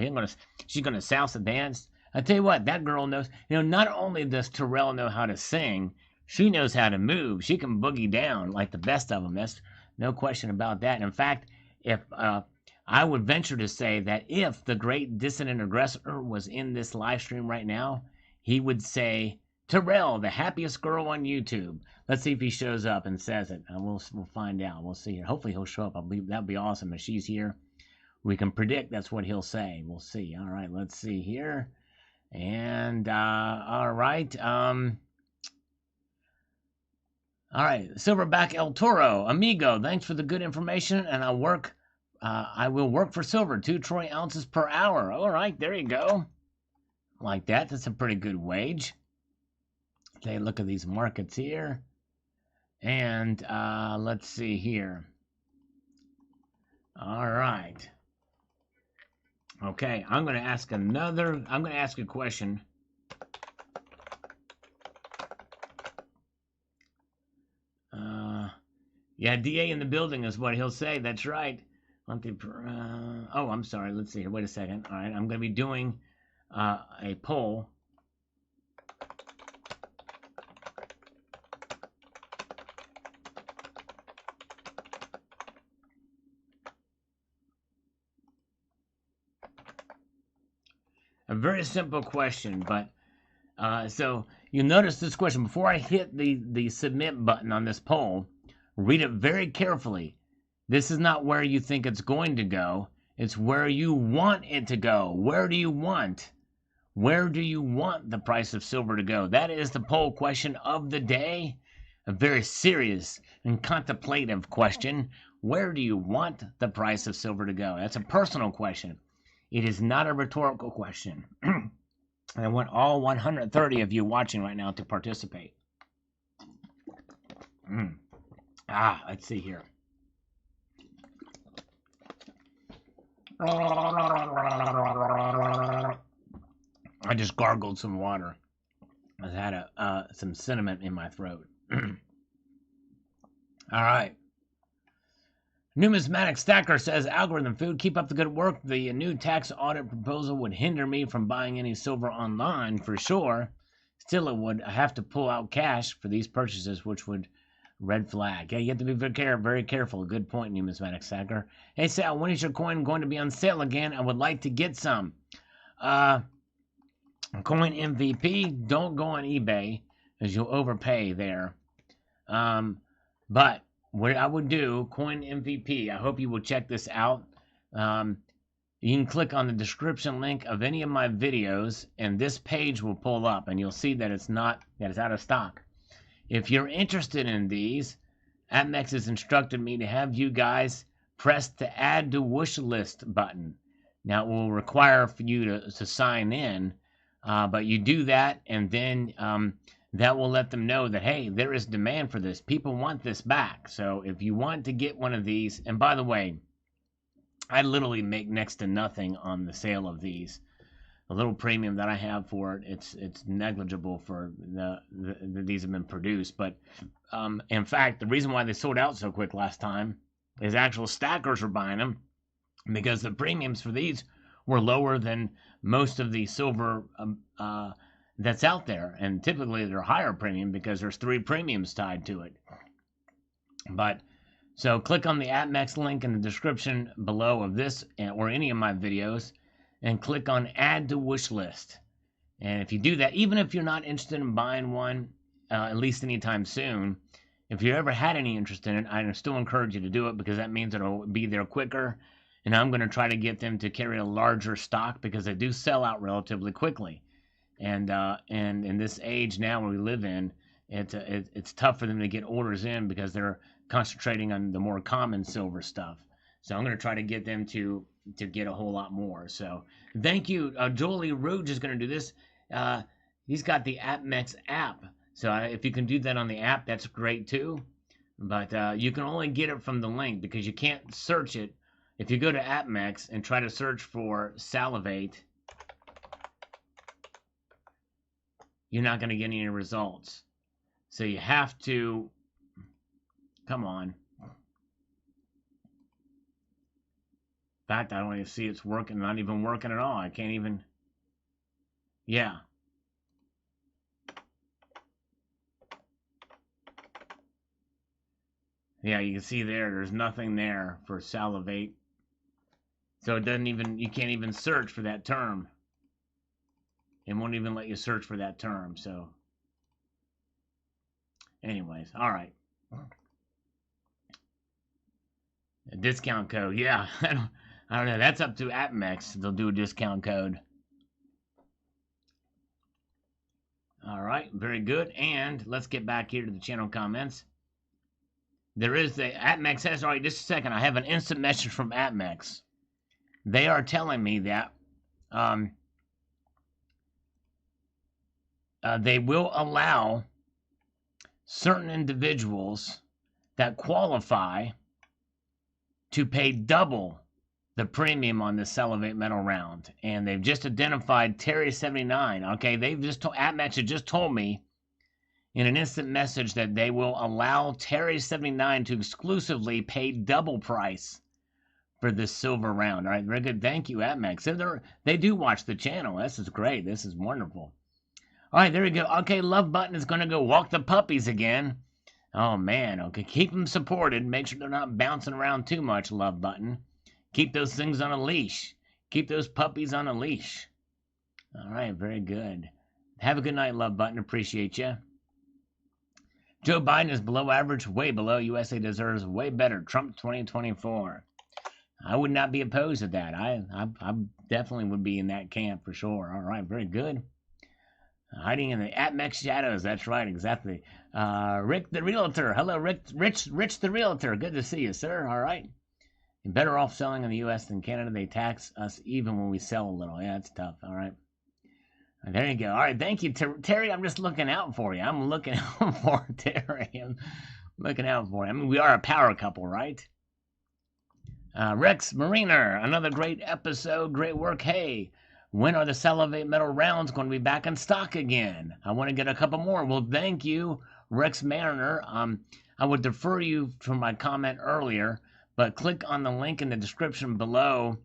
she's gonna salsa dance. I tell you what, that girl knows. Not only does Terrell know how to sing, she knows how to move. She can boogie down like the best of them. That's no question about that. In fact, if I would venture to say that if the great dissident aggressor was in this live stream right now, he would say, Terrell, the happiest girl on YouTube. Let's see if he shows up and says it. We'll find out. We'll see here. Hopefully he'll show up. That'd be awesome if she's here. We can predict that's what he'll say. We'll see. All right, let's see here. And all right. All right, Silverback El Toro, amigo. Thanks for the good information, and I will work for silver, 2 troy ounces per hour. All right, there you go. Like that. That's a pretty good wage. Okay, look at these markets here. And let's see here. All right. Okay, I'm going to ask a question. Yeah, DA in the building is what he'll say. That's right. Oh, I'm sorry. Let's see here. Wait a second. All right, I'm going to be doing a poll. A very simple question, but so you notice this question. Before I hit the submit button on this poll, read it very carefully. This is not where you think it's going to go. It's where you want it to go. Where do you want the price of silver to go? That is the poll question of the day. A very serious and contemplative question. Where do you want the price of silver to go? That's a personal question. It is not a rhetorical question. I want all 130 of you watching right now to participate. Let's see here. I just gargled some water. I had some cinnamon in my throat. All right. Numismatic Stacker says, Algorithm Food, keep up the good work. The new tax audit proposal would hinder me from buying any silver online for sure. Still, it would have to pull out cash for these purchases, which would red flag. Yeah, you have to be very careful. Good point, Numismatic Stacker. Hey, Sal, when is your coin going to be on sale again? I would like to get some. Coin MVP, don't go on eBay, as you'll overpay there. But what I would do, Coin MVP, I hope you will check this out. You can click on the description link of any of my videos, and this page will pull up, and you'll see that it's out of stock. If you're interested in these, APMEX has instructed me to have you guys press the Add to Wish List button. Now, it will require for you to sign in, but you do that, and then that will let them know that, hey, there is demand for this. People want this back. So if you want to get one of these, and by the way, I literally make next to nothing on the sale of these. The little premium that I have for it, it's negligible for these have been produced. But in fact, the reason why they sold out so quick last time is actual stackers were buying them because the premiums for these were lower than most of the silver that's out there, and typically they're higher premium because there's 3 premiums tied to it. But so click on the APMEX link in the description below of this or any of my videos, and click on Add to Wish List. And if you do that, even if you're not interested in buying one, at least anytime soon, if you ever had any interest in it, I still encourage you to do it because that means it'll be there quicker. And I'm going to try to get them to carry a larger stock because they do sell out relatively quickly. And in this age now where we live in, it's tough for them to get orders in because they're concentrating on the more common silver stuff. So I'm going to try to get them to get a whole lot more. So thank you. Jolie Rouge is going to do this. He's got the AppMex app. So if you can do that on the app, that's great too. But you can only get it from the link because you can't search it. If you go to AppMex and try to search for Salivate, you're not going to get any results. So you have to, come on. In fact, I don't even see it's working, not even working at all. I can't even, yeah. Yeah, you can see there's nothing there for Salivate. So it doesn't even, you can't even search for that term. It won't even let you search for that term, so. Anyways, all right. A discount code, yeah. I don't know. That's up to AppMex. They'll do a discount code. All right, very good. And let's get back here to the channel comments. There is the AppMex says, all right, just a second. I have an instant message from AppMex. They are telling me that they will allow certain individuals that qualify to pay double the premium on the Salivate Metal round. And they've just identified Terry79. Okay, they've just told, AppMex had just told me in an instant message that they will allow Terry79 to exclusively pay double price for this silver round. All right, very good. Thank you, AppMex. They do watch the channel. This is great. This is wonderful. All right, there we go. Okay, Love Button is going to go walk the puppies again. Oh, man. Okay, keep them supported. Make sure they're not bouncing around too much, Love Button. Keep those things on a leash. Keep those puppies on a leash. All right, very good. Have a good night, Love Button. Appreciate you. Joe Biden is below average, way below. USA deserves way better. Trump 2024. I would not be opposed to that. I definitely would be in that camp for sure. All right, very good. Hiding in the AppMex shadows. That's right, exactly. Rick the Realtor. Hello, Rich the Realtor. Good to see you, sir. All right. You're better off selling in the U.S. than Canada. They tax us even when we sell a little. Yeah, it's tough. All right. There you go. All right, thank you, Terry. I'm just looking out for you. I'm looking out for Terry. I'm looking out for you. I mean, we are a power couple, right? Rex Mariner, another great episode. Great work. Hey, when are the Salivate Metal rounds going to be back in stock again? I want to get a couple more. Well, thank you, Rex Mariner. I would defer you from my comment earlier, but click on the link in the description below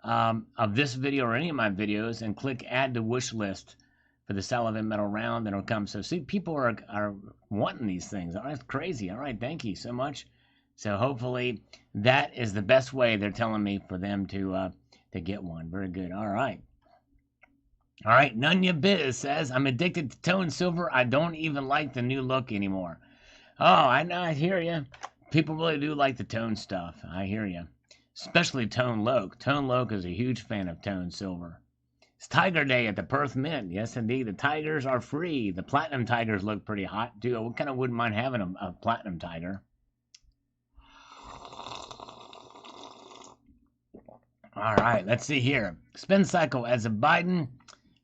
of this video or any of my videos and click add to wish list for the Salivate Metal round, and it'll come. So see, people are wanting these things. All right, that's crazy. All right, thank you so much. So hopefully that is the best way, they're telling me, for them to get one. Very good. All right. All right, Nunya Biz says, I'm addicted to tone silver. I don't even like the new look anymore. Oh, I know, I hear you. People really do like the tone stuff. I hear you. Especially Tone Loke. Tone Loke is a huge fan of tone silver. It's Tiger Day at the Perth Mint. Yes, indeed. The tigers are free. The platinum tigers look pretty hot, too. I kind of wouldn't mind having a platinum tiger. All right, let's see here. Spin cycle as a Biden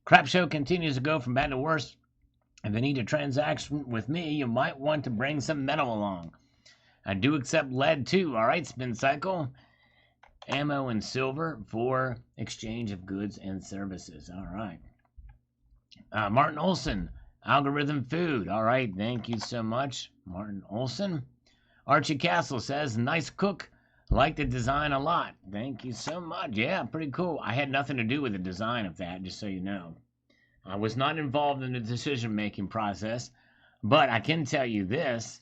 crap show continues to go from bad to worse. If you need a transaction with me, you might want to bring some metal along. I do accept lead too. All right, spin cycle. Ammo and silver for exchange of goods and services. All right. Martin Olson, algorithm food. All right, thank you so much, Martin Olson. Archie Castle says, nice cook. Like the design a lot. Thank you so much. Yeah, pretty cool. I had nothing to do with the design of that, just so you know. I was not involved in the decision-making process, but I can tell you this,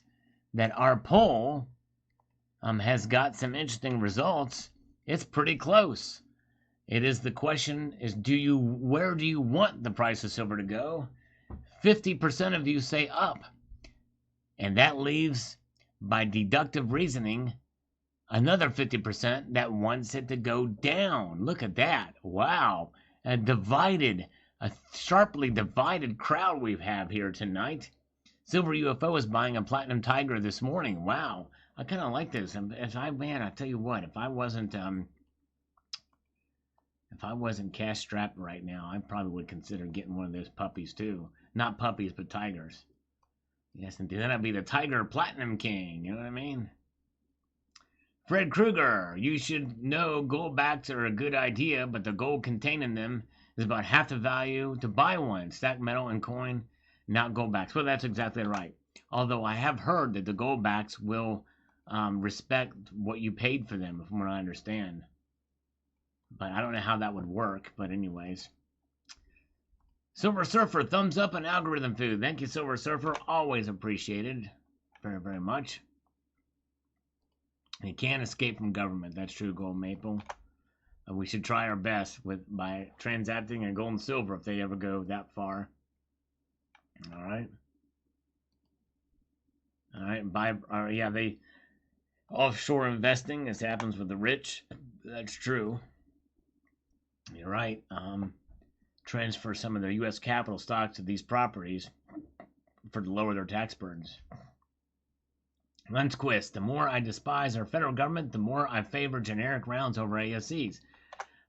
that our poll has got some interesting results. It's pretty close. It is, the question is, where do you want the price of silver to go? 50% of you say up. And that leaves, by deductive reasoning, another 50% that wants it to go down. Look at that. Wow. A sharply divided crowd we have here tonight. Silver UFO is buying a platinum tiger this morning. Wow. I kind of like this. I tell you what, if I wasn't If I wasn't cash strapped right now, I probably would consider getting one of those puppies too. Not puppies, but tigers. Yes, and then I'd be the Tiger Platinum King. You know what I mean? Fred Krueger, you should know goldbacks are a good idea, but the gold contained in them is about half the value to buy one. Stack metal and coin, not goldbacks. Well, that's exactly right. Although I have heard that the goldbacks will respect what you paid for them, from what I understand. But I don't know how that would work. But anyways. Silver Surfer, thumbs up on algorithm food. Thank you, Silver Surfer. Always appreciated. Very, very much. You can't escape from government. That's true, Gold Maple. We should try our best by transacting in gold and silver if they ever go that far. All right. All right. Yeah, they offshore investing. This happens with the rich. That's true. You're right. Transfer some of their U.S. capital stocks to these properties to lower their tax burdens. Lensquist, the more I despise our federal government, the more I favor generic rounds over ASCs.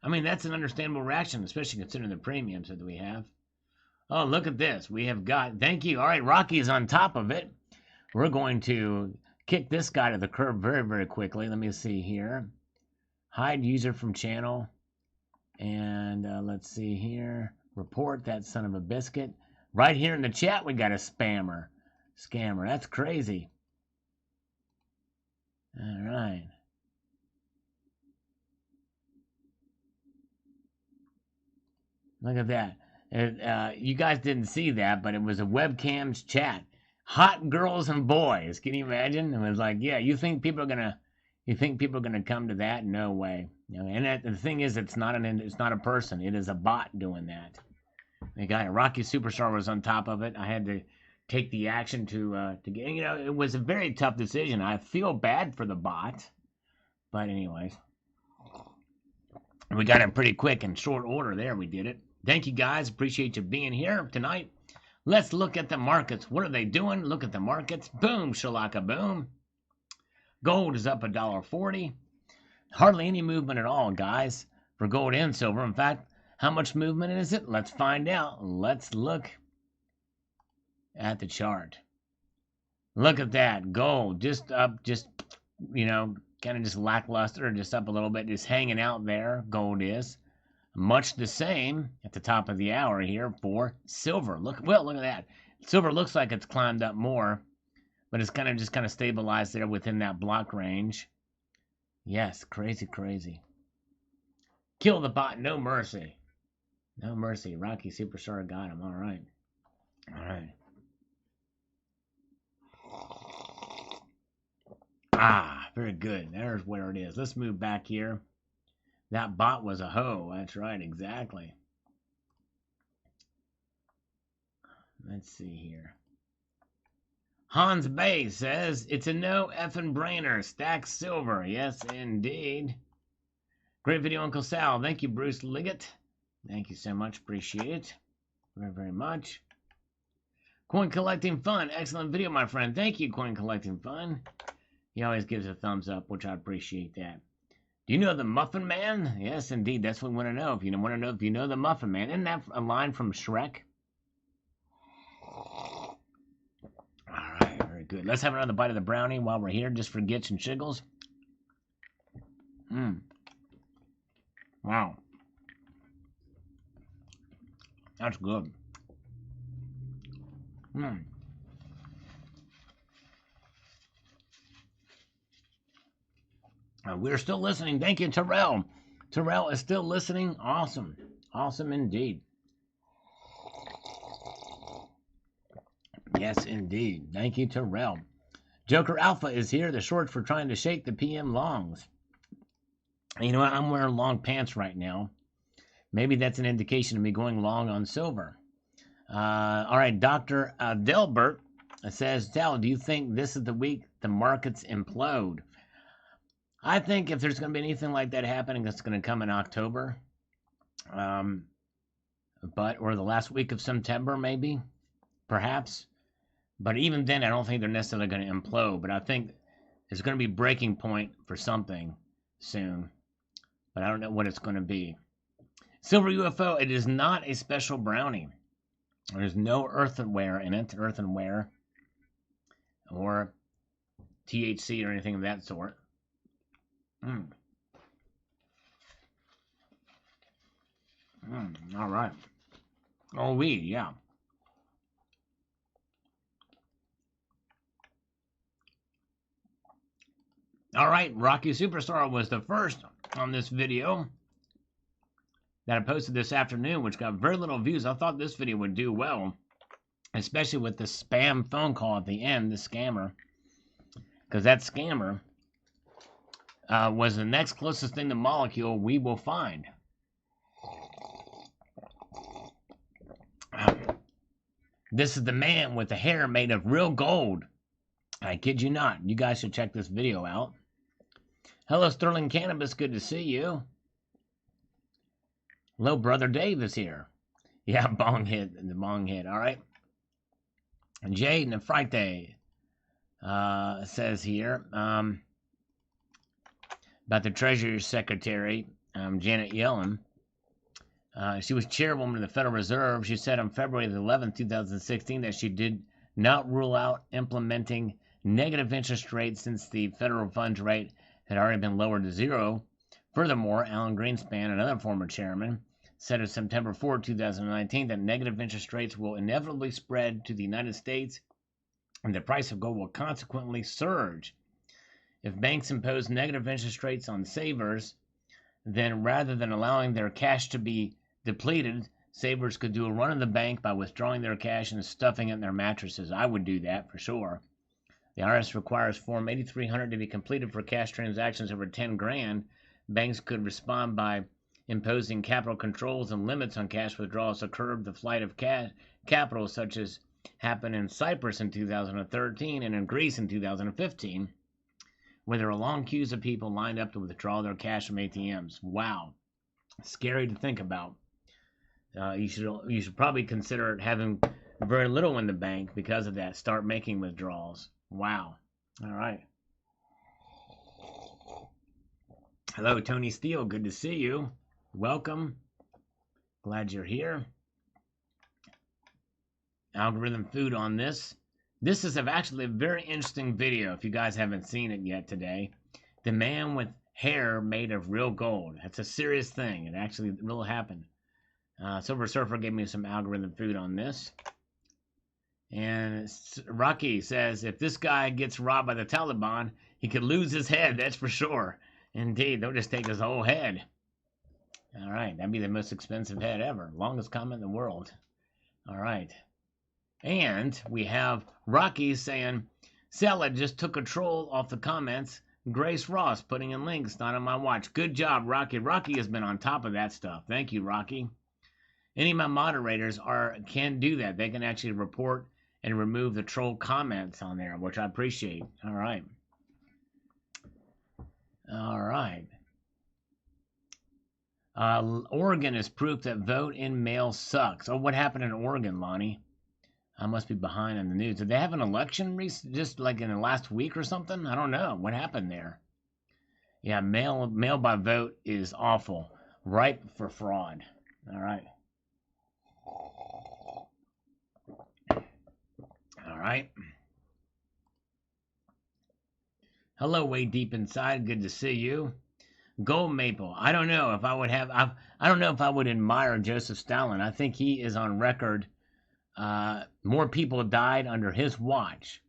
I mean, that's an understandable reaction, especially considering the premiums that we have. Oh, look at this. We have got, thank you. All right, Rocky's on top of it. We're going to kick this guy to the curb very, very quickly. Let me see here. Hide user from channel. And let's see here. Report that son of a biscuit. Right here in the chat, we got a scammer. That's crazy. All right. Look at that. You guys didn't see that, but it was a webcam's chat. Hot girls and boys. Can you imagine? It was like, yeah, you think people are gonna come to that? No way. You know, and the thing is, it's not a person. It is a bot doing that. The guy, Rocky Superstar, was on top of it. I had to take the action to get. You know, it was a very tough decision. I feel bad for the bot, but anyways, we got it pretty quick in short order. There, we did it. Thank you guys. Appreciate you being here tonight. Let's look at the markets. What are they doing? Look at the markets. Boom, shalaka boom. Gold is up $1.40. Hardly any movement at all, guys, for gold and silver. In fact, how much movement is it? Let's find out. Let's look at the chart. Look at that. Gold just up, you know, kind of just lackluster, just up a little bit, just hanging out there. Gold is much the same at the top of the hour here for silver. Look at that. Silver looks like it's climbed up more, but it's kind of stabilized there within that block range. Yes, crazy. Kill the bot, no mercy. No mercy. Rocky Superstar got him. All right. Ah, very good. There's where it is. Let's move back here. That bot was a hoe. That's right, exactly. Let's see here. Hans Bay says, it's a no effing brainer. Stack silver. Yes, indeed. Great video, Uncle Sal. Thank you, Bruce Liggett. Thank you so much. Appreciate it. Very, very much. Coin Collecting Fun. Excellent video, my friend. Thank you, Coin Collecting Fun. He always gives a thumbs up, which I appreciate that. Do you know the Muffin Man? Yes, indeed. That's what we want to know. If you want to know if you know the Muffin Man. Isn't that a line from Shrek? Alright, very good. Let's have another bite of the brownie while we're here, just for gits and shiggles. Wow. That's good. We're still listening. Thank you, Terrell. Terrell is still listening. Awesome. Awesome indeed. Yes, indeed. Thank you, Terrell. Joker Alpha is here. The shorts for trying to shake the PM longs. You know what? I'm wearing long pants right now. Maybe that's an indication of me going long on silver. All right, Dr. Delbert says, Tal, do you think this is the week the markets implode? I think if there's going to be anything like that happening, it's going to come in October. Or the last week of September, maybe. Perhaps. But even then, I don't think they're necessarily going to implode. But I think there's going to be a breaking point for something soon. But I don't know what it's going to be. Silver UFO, it is not a special brownie. There's no earthenware in it, earthenware, or THC or anything of that sort. All right. Oh, yeah. All right, Rocky Superstar was the first on this video that I posted this afternoon, which got very little views. I thought this video would do well, especially with the spam phone call at the end, the scammer. Because that scammer was the next closest thing to molecule we will find. This is the man with the hair made of real gold. I kid you not. You guys should check this video out. Hello, Sterling Cannabis. Good to see you. Hello, Brother Dave is here. Yeah, bong hit. The bong hit. All right. And Jade Nefrite says here about the Treasury Secretary, Janet Yellen. She was chairwoman of the Federal Reserve. She said on February the 11th, 2016, that she did not rule out implementing negative interest rates since the federal funds rate had already been lowered to zero. Furthermore, Alan Greenspan, another former chairman, said on September 4, 2019, that negative interest rates will inevitably spread to the United States and the price of gold will consequently surge. If banks impose negative interest rates on savers, then rather than allowing their cash to be depleted, savers could do a run of the bank by withdrawing their cash and stuffing it in their mattresses. I would do that for sure. The IRS requires Form 8300 to be completed for cash transactions over 10 grand. Banks could respond by imposing capital controls and limits on cash withdrawals to curb the flight of capital, such as happened in Cyprus in 2013 and in Greece in 2015, where there were long queues of people lined up to withdraw their cash from ATMs. Wow. Scary to think about. You should probably consider having very little in the bank because of that. Start making withdrawals. Wow. All right. Hello, Tony Steele. Good to see you. Welcome. Glad you're here. Algorithm food on this. This is actually a very interesting video if you guys haven't seen it yet today. The man with hair made of real gold. That's a serious thing. It actually really happened. Silver Surfer gave me some algorithm food on this. And Rocky says, if this guy gets robbed by the Taliban, he could lose his head, that's for sure. Indeed, they'll just take his whole head. All right, that'd be the most expensive head ever. Longest comment in the world. All right. And we have Rocky saying, Sella just took control off the comments. Grace Ross putting in links, not on my watch. Good job, Rocky. Rocky has been on top of that stuff. Thank you, Rocky. Any of my moderators can do that. They can actually report and remove the troll comments on there, which I appreciate. All right. All right. Oregon is proof that vote in mail sucks. Oh, what happened in Oregon, Lonnie? I must be behind on the news. Did they have an election just like in the last week or something? I don't know. What happened there? Yeah, mail by vote is awful. Ripe for fraud. All right. All right. Hello, way deep inside. Good to see you. Gold Maple. I don't know if I would have. I don't know if I would admire Joseph Stalin. I think he is on record. More people died under his watch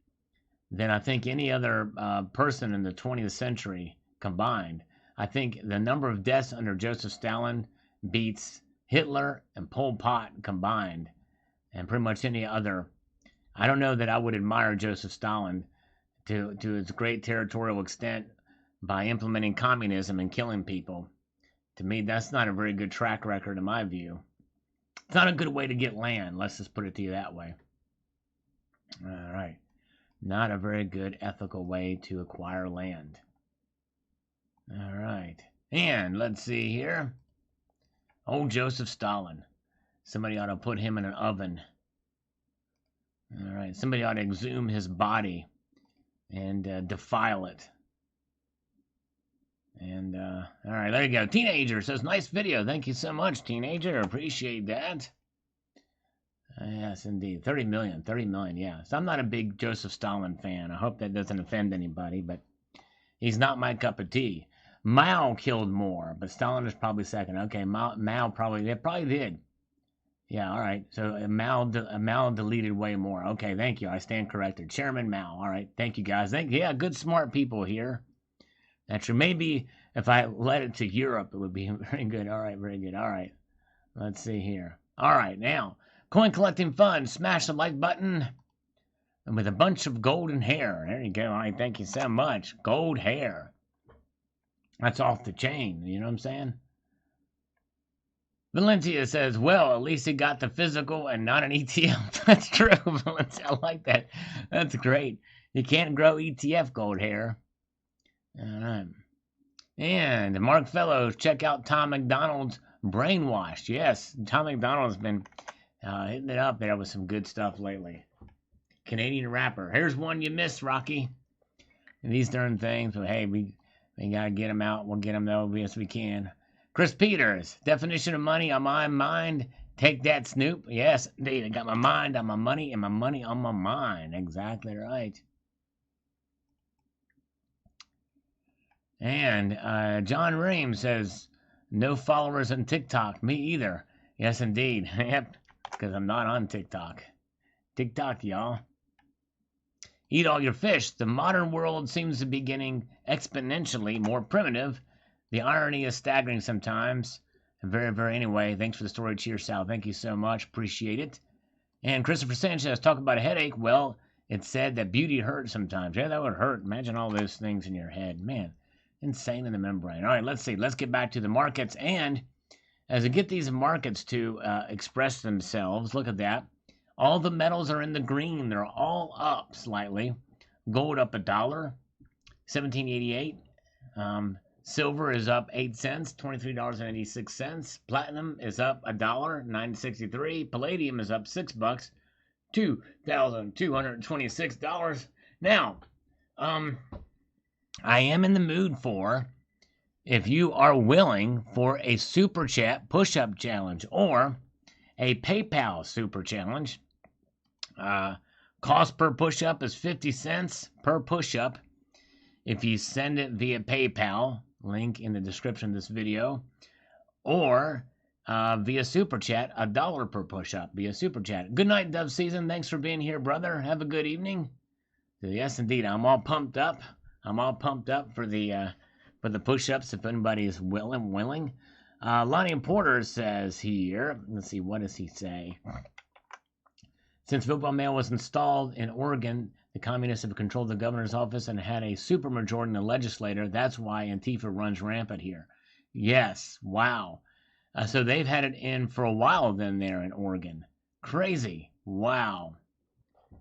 than I think any other person in the 20th century combined. I think the number of deaths under Joseph Stalin beats Hitler and Pol Pot combined, and pretty much any other. I don't know that I would admire Joseph Stalin to its great territorial extent by implementing communism and killing people. To me, that's not a very good track record in my view. It's not a good way to get land, let's just put it to you that way. All right. Not a very good ethical way to acquire land. All right. And let's see here. Old Joseph Stalin. Somebody ought to put him in an oven. All right. Somebody ought to exhume his body and defile it. And, all right, there you go. Teenager says, nice video. Thank you so much, Teenager. Appreciate that. Yes, indeed. 30 million. 30 million, yeah. So I'm not a big Joseph Stalin fan. I hope that doesn't offend anybody, but he's not my cup of tea. Mao killed more, but Stalin is probably second. Okay, Mao probably, it probably did. Yeah, all right. So Mao deleted way more. Okay, thank you. I stand corrected. Chairman Mao. All right, thank you guys. Yeah, good smart people here. That's true. Maybe if I led it to Europe, it would be very good. All right, very good. All right. Let's see here. All right, now, coin collecting fun. Smash the like button. And with a bunch of golden hair. There you go. All right, thank you so much. Gold hair. That's off the chain. You know what I'm saying? Valencia says, well, at least he got the physical and not an ETF. That's true, Valencia. I like that. That's great. You can't grow ETF gold hair. All right. And Mark Fellows, check out Tom McDonald's Brainwashed. Yes, Tom McDonald's been hitting it up there with some good stuff lately. Canadian rapper. Here's one you missed, Rocky. And these darn things, but hey, we gotta get them out. We'll get them though, yes we can. Chris Peters, definition of money on my mind. Take that, Snoop. Yes, indeed. I got my mind on my money and my money on my mind. Exactly right. And John Ream says, no followers on TikTok. Me either. Yes, indeed. Yep, because I'm not on TikTok. TikTok, y'all. Eat all your fish. The modern world seems to be getting exponentially more primitive. The irony is staggering sometimes. Very, very, anyway, thanks for the story. Cheers, Sal. Thank you so much. Appreciate it. And Christopher Sanchez, talk about a headache. Well, it said that beauty hurts sometimes. Yeah, that would hurt. Imagine all those things in your head. Man, insane in the membrane. All right, let's see. Let's get back to the markets. And as I get these markets to express themselves, look at that. All the metals are in the green. They're all up slightly. Gold up $1, 1788. Silver is up 8 cents, $23.86. Platinum is up $1, $9.63. Palladium is up $6, $2,226. Now, I am in the mood for, if you are willing, for a super chat push-up challenge or a PayPal super challenge. Cost per push-up is 50 cents per push-up. If you send it via PayPal, link in the description of this video, or via Super Chat, $1 per push-up via Super Chat. Good night, Dove Season. Thanks for being here, brother. Have a good evening. So yes, indeed, I'm all pumped up. I'm all pumped up for the push-ups if anybody is willing. Lonnie Porter says here, let's see, what does he say? Since vote by mail was installed in Oregon, the communists have controlled the governor's office and had a supermajority in the legislature. That's why Antifa runs rampant here. Yes, wow. So they've had it in for a while then there in Oregon. Crazy. Wow.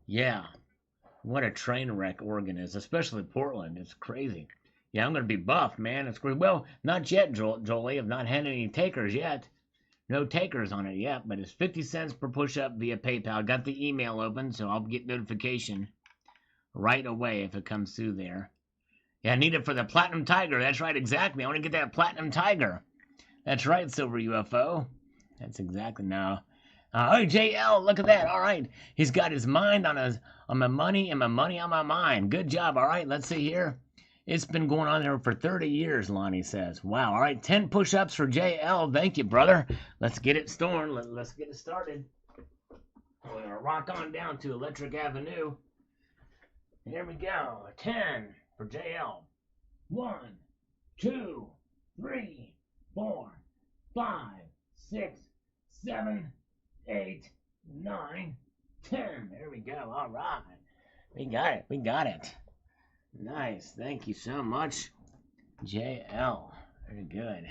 Yeah. What a train wreck Oregon is, especially Portland. It's crazy. Yeah, I'm going to be buff, man. It's crazy. Well, not yet, Jolie. I've not had any takers yet. No takers on it yet, but it's 50 cents per push-up via PayPal. Got the email open, so I'll get notification right away if it comes through there. Yeah, I need it for the Platinum Tiger. That's right, exactly. I want to get that Platinum Tiger. That's right, Silver UFO. That's exactly now. Oh, JL, look at that. All right. He's got his mind on my money and my money on my mind. Good job. All right, let's see here. It's been going on there for 30 years, Lonnie says. Wow. All right, 10 push-ups for JL. Thank you, brother. Let's get it started. Let's get it started. We're going to rock on down to Electric Avenue. Here we go. 10 for JL. 1, 2, 3, 4, 5, 6, 7, 8, 9, 10. There we go. All right. We got it. We got it. Nice. Thank you so much, JL. Very good.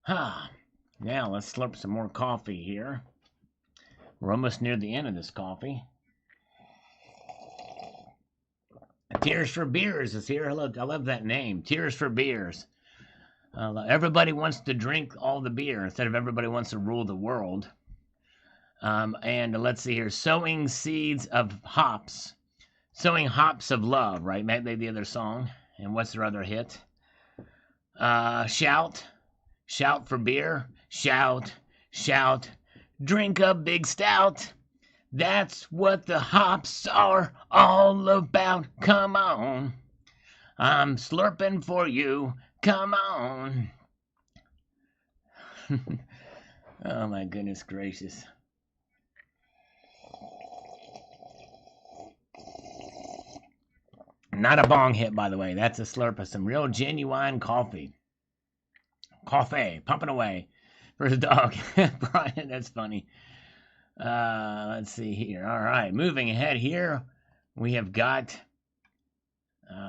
Now let's slurp some more coffee here. We're almost near the end of this coffee. Tears for Beers is here. I love that name. Tears for Beers. Everybody wants to drink all the beer instead of everybody wants to rule the world. And let's see here. Sowing Seeds of Hops. Sowing Hops of Love, right? Maybe the other song. And what's their other hit? Shout. Shout for beer. Shout. Shout. Drink a big stout. That's what the hops are all about. Come on. I'm slurping for you. Come on. Oh my goodness gracious. Not a bong hit, by the way. That's a slurp of some real genuine coffee. Coffee, pumping away for his dog. Brian, that's funny. Let's see here. All right, moving ahead here, we have got,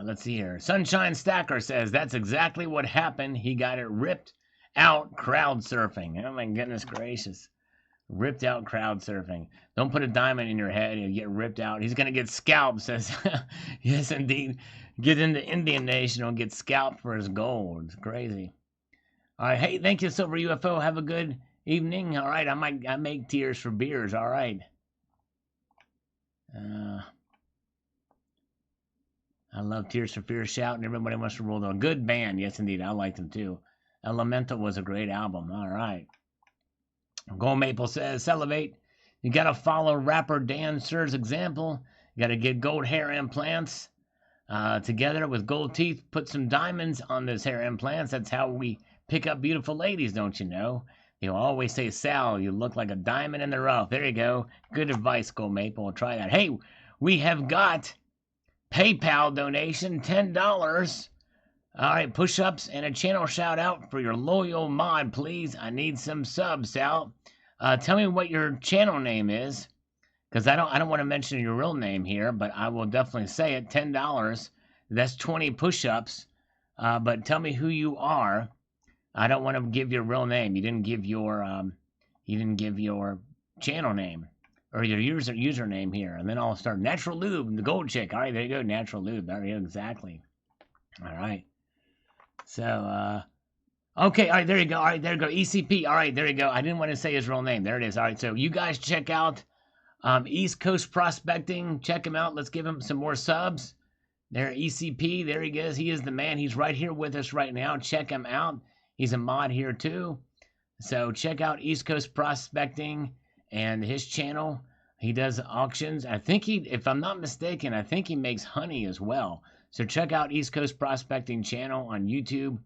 let's see here. Sunshine Stacker says that's exactly what happened. He got it ripped out crowd surfing. Oh my goodness gracious. Ripped out crowd surfing. Don't put a diamond in your head. You'll get ripped out. He's going to get scalped, says. Yes, indeed. Get into Indian Nation and get scalped for his gold. It's crazy. All right. Hey, thank you, Silver UFO. Have a good evening. All right. I make tears for beers. All right. I love Tears for Fears shouting. Everybody wants to roll though. Good band. Yes, indeed. I like them too. Elemental was a great album. All right. Gold Maple says, Salivate, you got to follow rapper Dan Sir's example. You got to get gold hair implants together with gold teeth. Put some diamonds on those hair implants. That's how we pick up beautiful ladies, don't you know? You'll always say, Sal, you look like a diamond in the rough. There you go. Good advice, Gold Maple. We'll try that. Hey, we have got PayPal donation, $10. All right, push-ups and a channel shout-out for your loyal mod, please. I need some subs, Sal. Tell me what your channel name is, because I don't want to mention your real name here, but I will definitely say it. $10. That's 20 push-ups. But tell me who you are. I don't want to give your real name. You didn't give your channel name or your username here, and then I'll start Natural Lube, the gold chick. All right, there you go, Natural Lube. There you go, exactly. All right. So, okay, all right, there you go. All right, there you go. ECP. All right, there you go. I didn't want to say his real name. There it is. All right, so you guys check out East Coast Prospecting. Check him out. Let's give him some more subs. There, ECP. There he goes. He is the man. He's right here with us right now. Check him out. He's a mod here too. So check out East Coast Prospecting and his channel. He does auctions. I think if I'm not mistaken, I think he makes honey as well. So check out East Coast Prospecting channel on YouTube.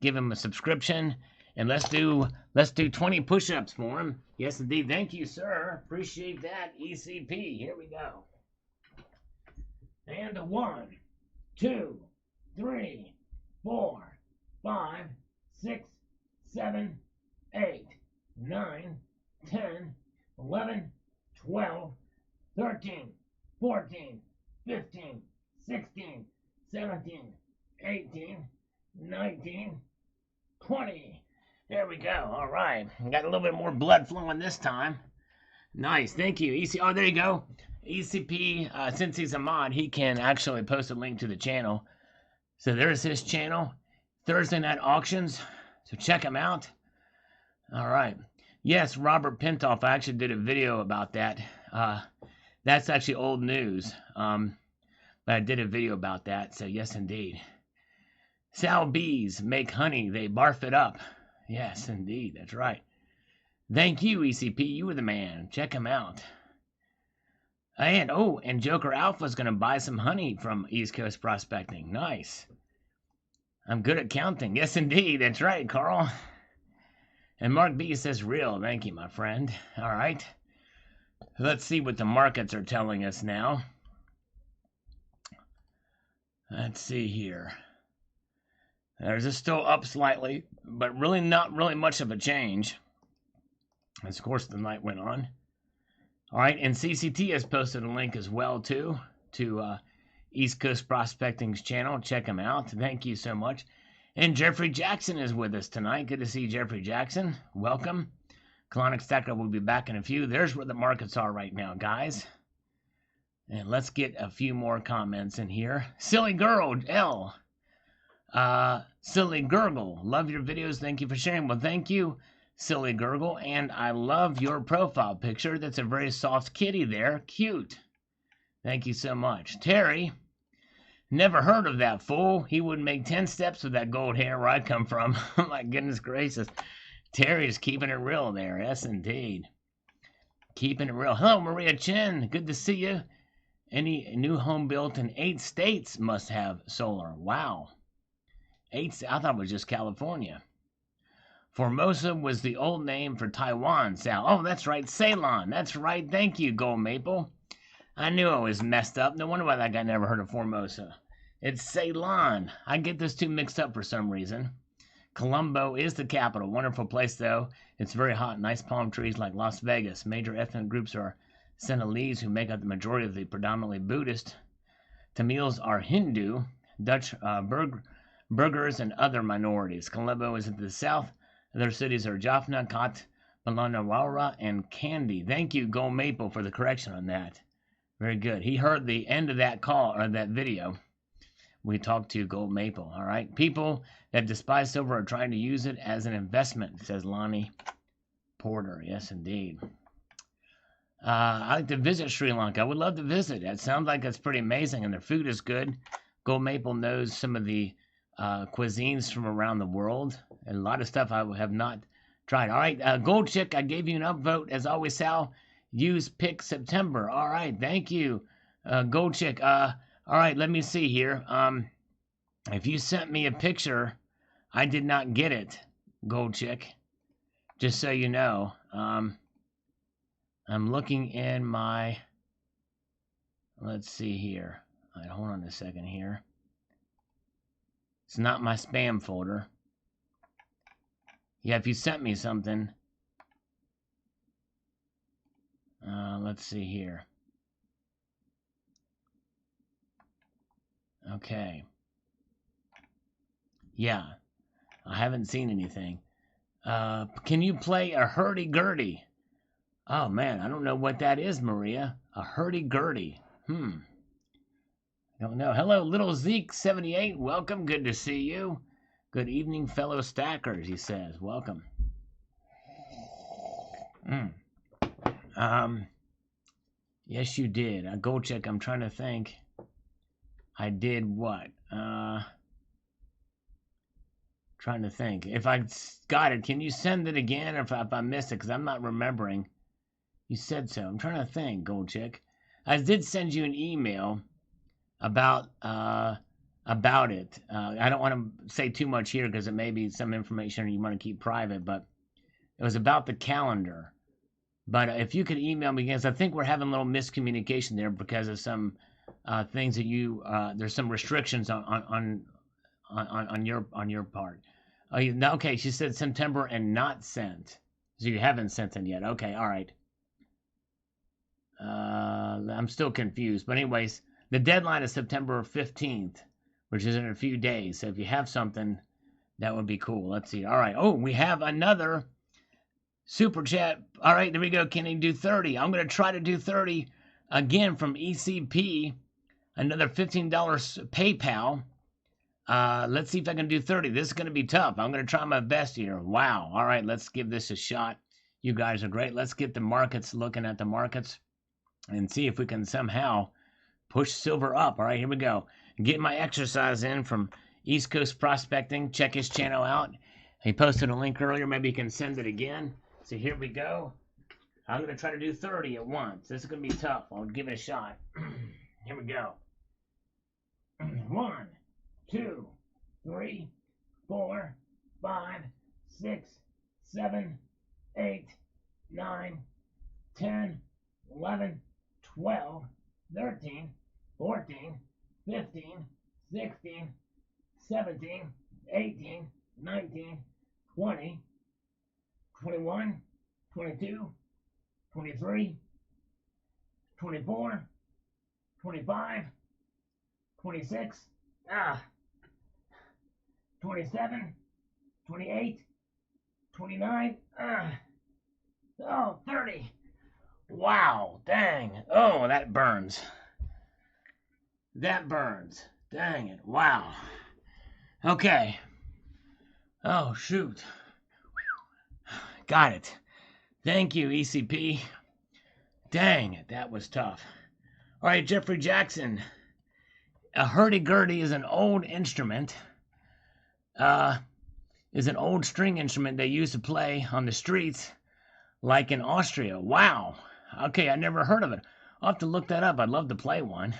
Give him a subscription, and let's do 20 push-ups for him. Yes, indeed. Thank you, sir. Appreciate that, ECP. Here we go. And a 1, 2, 3, 4, 5, 6, 7, 8, 9, 10, 11, 12, 13, 14, 15, 16, 17, 18, 19, 20. There we go. All right. Got a little bit more blood flowing this time. Nice. Thank you. Oh, there you go. ECP, since he's a mod, he can actually post a link to the channel. So there's his channel. Thursday Night Auctions. So check him out. All right. Yes, Robert Pintoff. I actually did a video about that. That's actually old news. But I did a video about that, so yes, indeed. Sal bees make honey, they barf it up. Yes, indeed, that's right. Thank you, ECP, you were the man. Check him out. And Joker Alpha's going to buy some honey from East Coast Prospecting. Nice. I'm good at counting. Yes, indeed, that's right, Carl. And Mark B says real. Thank you, my friend. All right. Let's see what the markets are telling us now. Let's see here. There's still up slightly, but really not really much of a change. As of course the night went on. All right, and CCT has posted a link as well too to East Coast Prospecting's channel. Check him out. Thank you so much. And Jeffrey Jackson is with us tonight. Good to see Jeffrey Jackson. Welcome. Colonic Stacker will be back in a few. There's where the markets are right now, guys. And let's get a few more comments in here. Silly Girl, L. Silly Gurgle, love your videos. Thank you for sharing. Well, thank you, Silly Gurgle. And I love your profile picture. That's a very soft kitty there. Cute. Thank you so much. Terry Never heard of that fool. He wouldn't make 10 steps with that gold hair where I come from. My goodness gracious. Terry's keeping it real there. Yes, indeed. Keeping it real. Hello, Maria Chen. Good to see you. Any new home built in 8 states must have solar. Wow. 8. I thought it was just California. Formosa was the old name for Taiwan, Sal. Oh, that's right. Ceylon. That's right. Thank you, Gold Maple. I knew I was messed up. No wonder why that guy never heard of Formosa. It's Ceylon. I get this two mixed up for some reason. Colombo is the capital. Wonderful place, though. It's very hot. Nice palm trees like Las Vegas. Major ethnic groups are Senegalese, who make up the majority of the predominantly Buddhist. Tamils are Hindu. Dutch burghers and other minorities. Colombo is to the south. Other cities are Jaffna, Khat, Balanawara, and Kandy. Thank you, Gold Maple, for the correction on that. Very good. He heard the end of that call, or that video. We talked to Gold Maple, all right? People that despise silver are trying to use it as an investment, says Lonnie Porter. Yes, indeed. I like to visit Sri Lanka. I would love to visit. It sounds like it's pretty amazing, and their food is good. Gold Maple knows some of the cuisines from around the world, and a lot of stuff I have not tried. All right, Gold Chick, I gave you an upvote. As always, Sal, use pick September. All right, thank you, Gold Chick. All right, let me see here. If you sent me a picture, I did not get it, Gold Chick. Just so you know. I'm looking in my... Let's see here. All right, hold on a second here. It's not my spam folder. Yeah, if you sent me something... let's see here. Okay. Yeah, I haven't seen anything. Can you play a hurdy-gurdy? Oh, man, I don't know what that is, Maria. A hurdy-gurdy. I don't know. Hello, Little Zeke78. Welcome. Good to see you. Good evening, fellow stackers, he says. Welcome. Yes, you did. Gold Check, I'm trying to think. I did what? Trying to think. If I got it, can you send it again if I missed it? Because I'm not remembering. You said so. I'm trying to think, Gold Chick. I did send you an email about it. I don't want to say too much here because it may be some information you want to keep private, but it was about the calendar. But if you could email me, because I think we're having a little miscommunication there because of some things that you there's some restrictions on your part. Okay, she said September and not sent, so you haven't sent it yet. Okay, all right. I'm still confused, but anyways, the deadline is September 15th, which is in a few days. So if you have something, that would be cool. Let's see. All right. Oh, we have another super chat. All right, there we go. Can he do 30? I'm going to try to do 30 again from ECP. Another $15 PayPal. Let's see if I can do 30. This is going to be tough. I'm going to try my best here. Wow. All right, let's give this a shot. You guys are great. Let's get the markets, looking at the markets, and see if we can somehow push silver up. All right, here we go. Get my exercise in from East Coast Prospecting. Check his channel out. He posted a link earlier. Maybe you can send it again. So here we go. I'm going to try to do 30 at once. This is going to be tough. I'll give it a shot. Here we go. 1, 2, 3, 4, 5, 6, 7, 8, 9, 10, 11, 12, 13, 14, 15, 16, 17, 18, 19, 20, 21, 22, 23, 24, 25, 26, 27, 28, 29, 30. Wow, dang. Oh, that burns. That burns. Dang it. Wow. Okay. Oh, shoot. Got it. Thank you, ECP. Dang it, that was tough. All right, Jeffrey Jackson. A hurdy-gurdy is an old instrument. Is an old string instrument they used to play on the streets, like in Austria. Wow. Okay, I never heard of it. I'll have to look that up. I'd love to play one.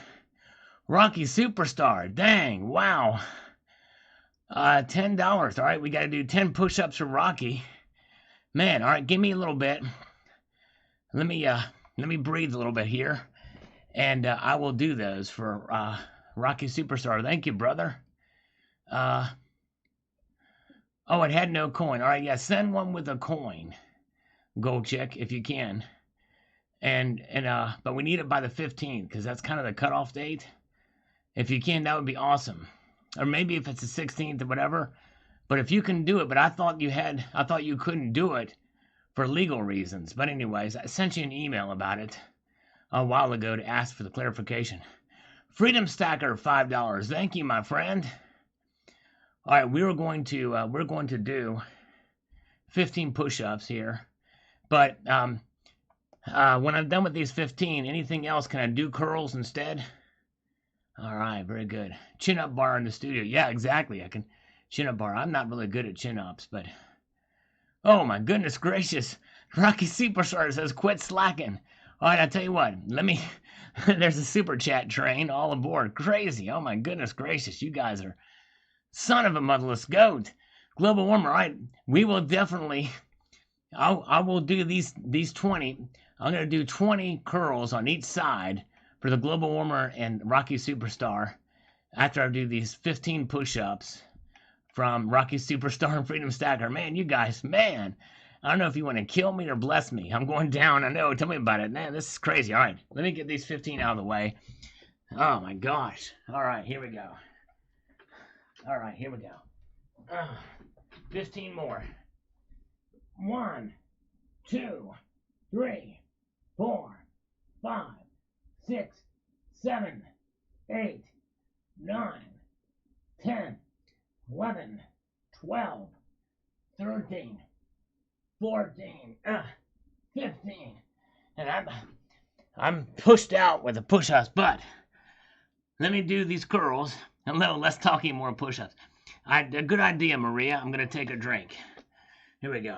Rocky Superstar. Dang. Wow. $10. All right, we got to do 10 push-ups for Rocky. Man, all right, give me a little bit. Let me breathe a little bit here, and I will do those for Rocky Superstar. Thank you, brother. Oh, it had no coin. All right, yeah, send one with a coin. Gold check if you can. But we need it by the 15th because that's kind of the cutoff date. If you can, that would be awesome. Or maybe if it's the 16th or whatever. But if you can do it, but I thought you couldn't do it for legal reasons. But anyways, I sent you an email about it a while ago to ask for the clarification. Freedom Stacker, $5. Thank you, my friend. All right, we're going to do 15 push-ups here. But when I'm done with these 15, anything else, can I do curls instead? All right, very good. Chin-up bar in the studio. Yeah, exactly. I can chin-up bar. I'm not really good at chin-ups, but... Oh, my goodness gracious. Rocky Superstar says, quit slacking. All right, I'll tell you what. There's a super chat train all aboard. Crazy. Oh, my goodness gracious. You guys are son of a motherless goat. Global warmer. All right, we will definitely... I will do these 20. I'm going to do 20 curls on each side for the Global Warmer and Rocky Superstar after I do these 15 push-ups from Rocky Superstar and Freedom Stacker. Man, you guys, man. I don't know if you want to kill me or bless me. I'm going down. I know. Tell me about it. Man, this is crazy. All right, let me get these 15 out of the way. Oh, my gosh. All right, here we go. All right, here we go. 15 more. 1, 2, 3, 4, 5, 6, 7, 8, 9, 10, 11, 12, 13, 14, 15. And I'm pushed out with the push-ups, but let me do these curls. And let's talk any more push-ups. A good idea, Maria. I'm going to take a drink. Here we go.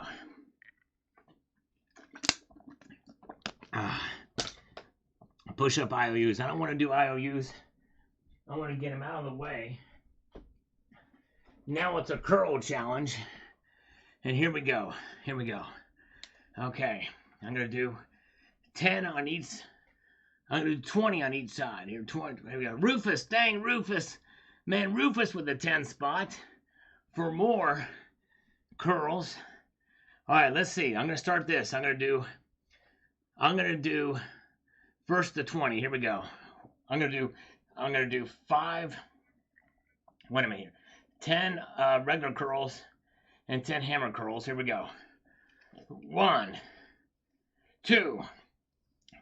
Push-up IOUs. I don't want to do IOUs. I want to get them out of the way. Now it's a curl challenge. And here we go. Here we go. Okay. I'm going to do 10 on each. I'm going to do 20 on each side. Here, 20. Here we go. Rufus. Dang, Rufus. Man, Rufus with the 10 spot. For more curls. All right, let's see. I'm going to start this. I'm going to do first the 20. Here we go. I'm going to do 5. Wait a minute here. 10 regular curls and 10 hammer curls. Here we go. 1, 2,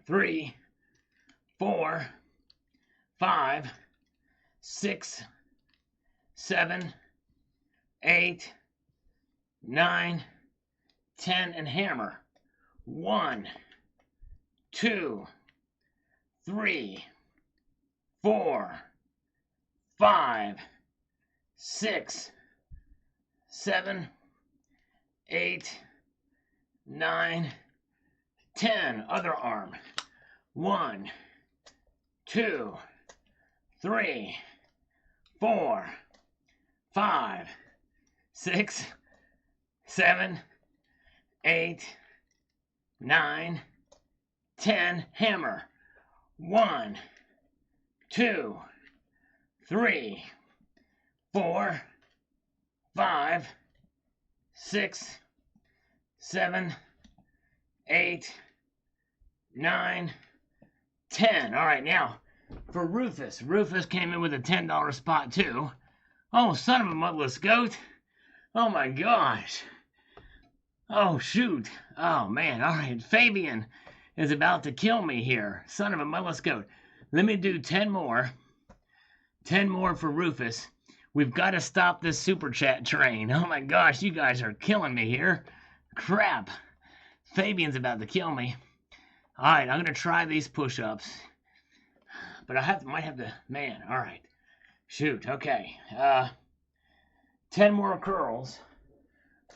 3, 4, 5, 6, 7, 8, 9, 10, and hammer. 1, 2, 3, 4, 5, 6, 7, 8, 9, 10. Other arm. 1, 2, 3, 4, 5, 6, 7, 8, 9, 10. Hammer. 1, 2, 3, 4, 5, 6, 7, 8, 9, 10. All right, now for Rufus. Rufus came in with a $10 spot too. Oh, son of a motherless goat. Oh my gosh. Oh, shoot. Oh, man. All right. Fabian is about to kill me here. Son of a motherless goat. Let me do 10 more. 10 more for Rufus. We've got to stop this super chat train. Oh, my gosh. You guys are killing me here. Crap. Fabian's about to kill me. All right. I'm going to try these push-ups. But might have to... Man. All right. Shoot, okay. 10 more curls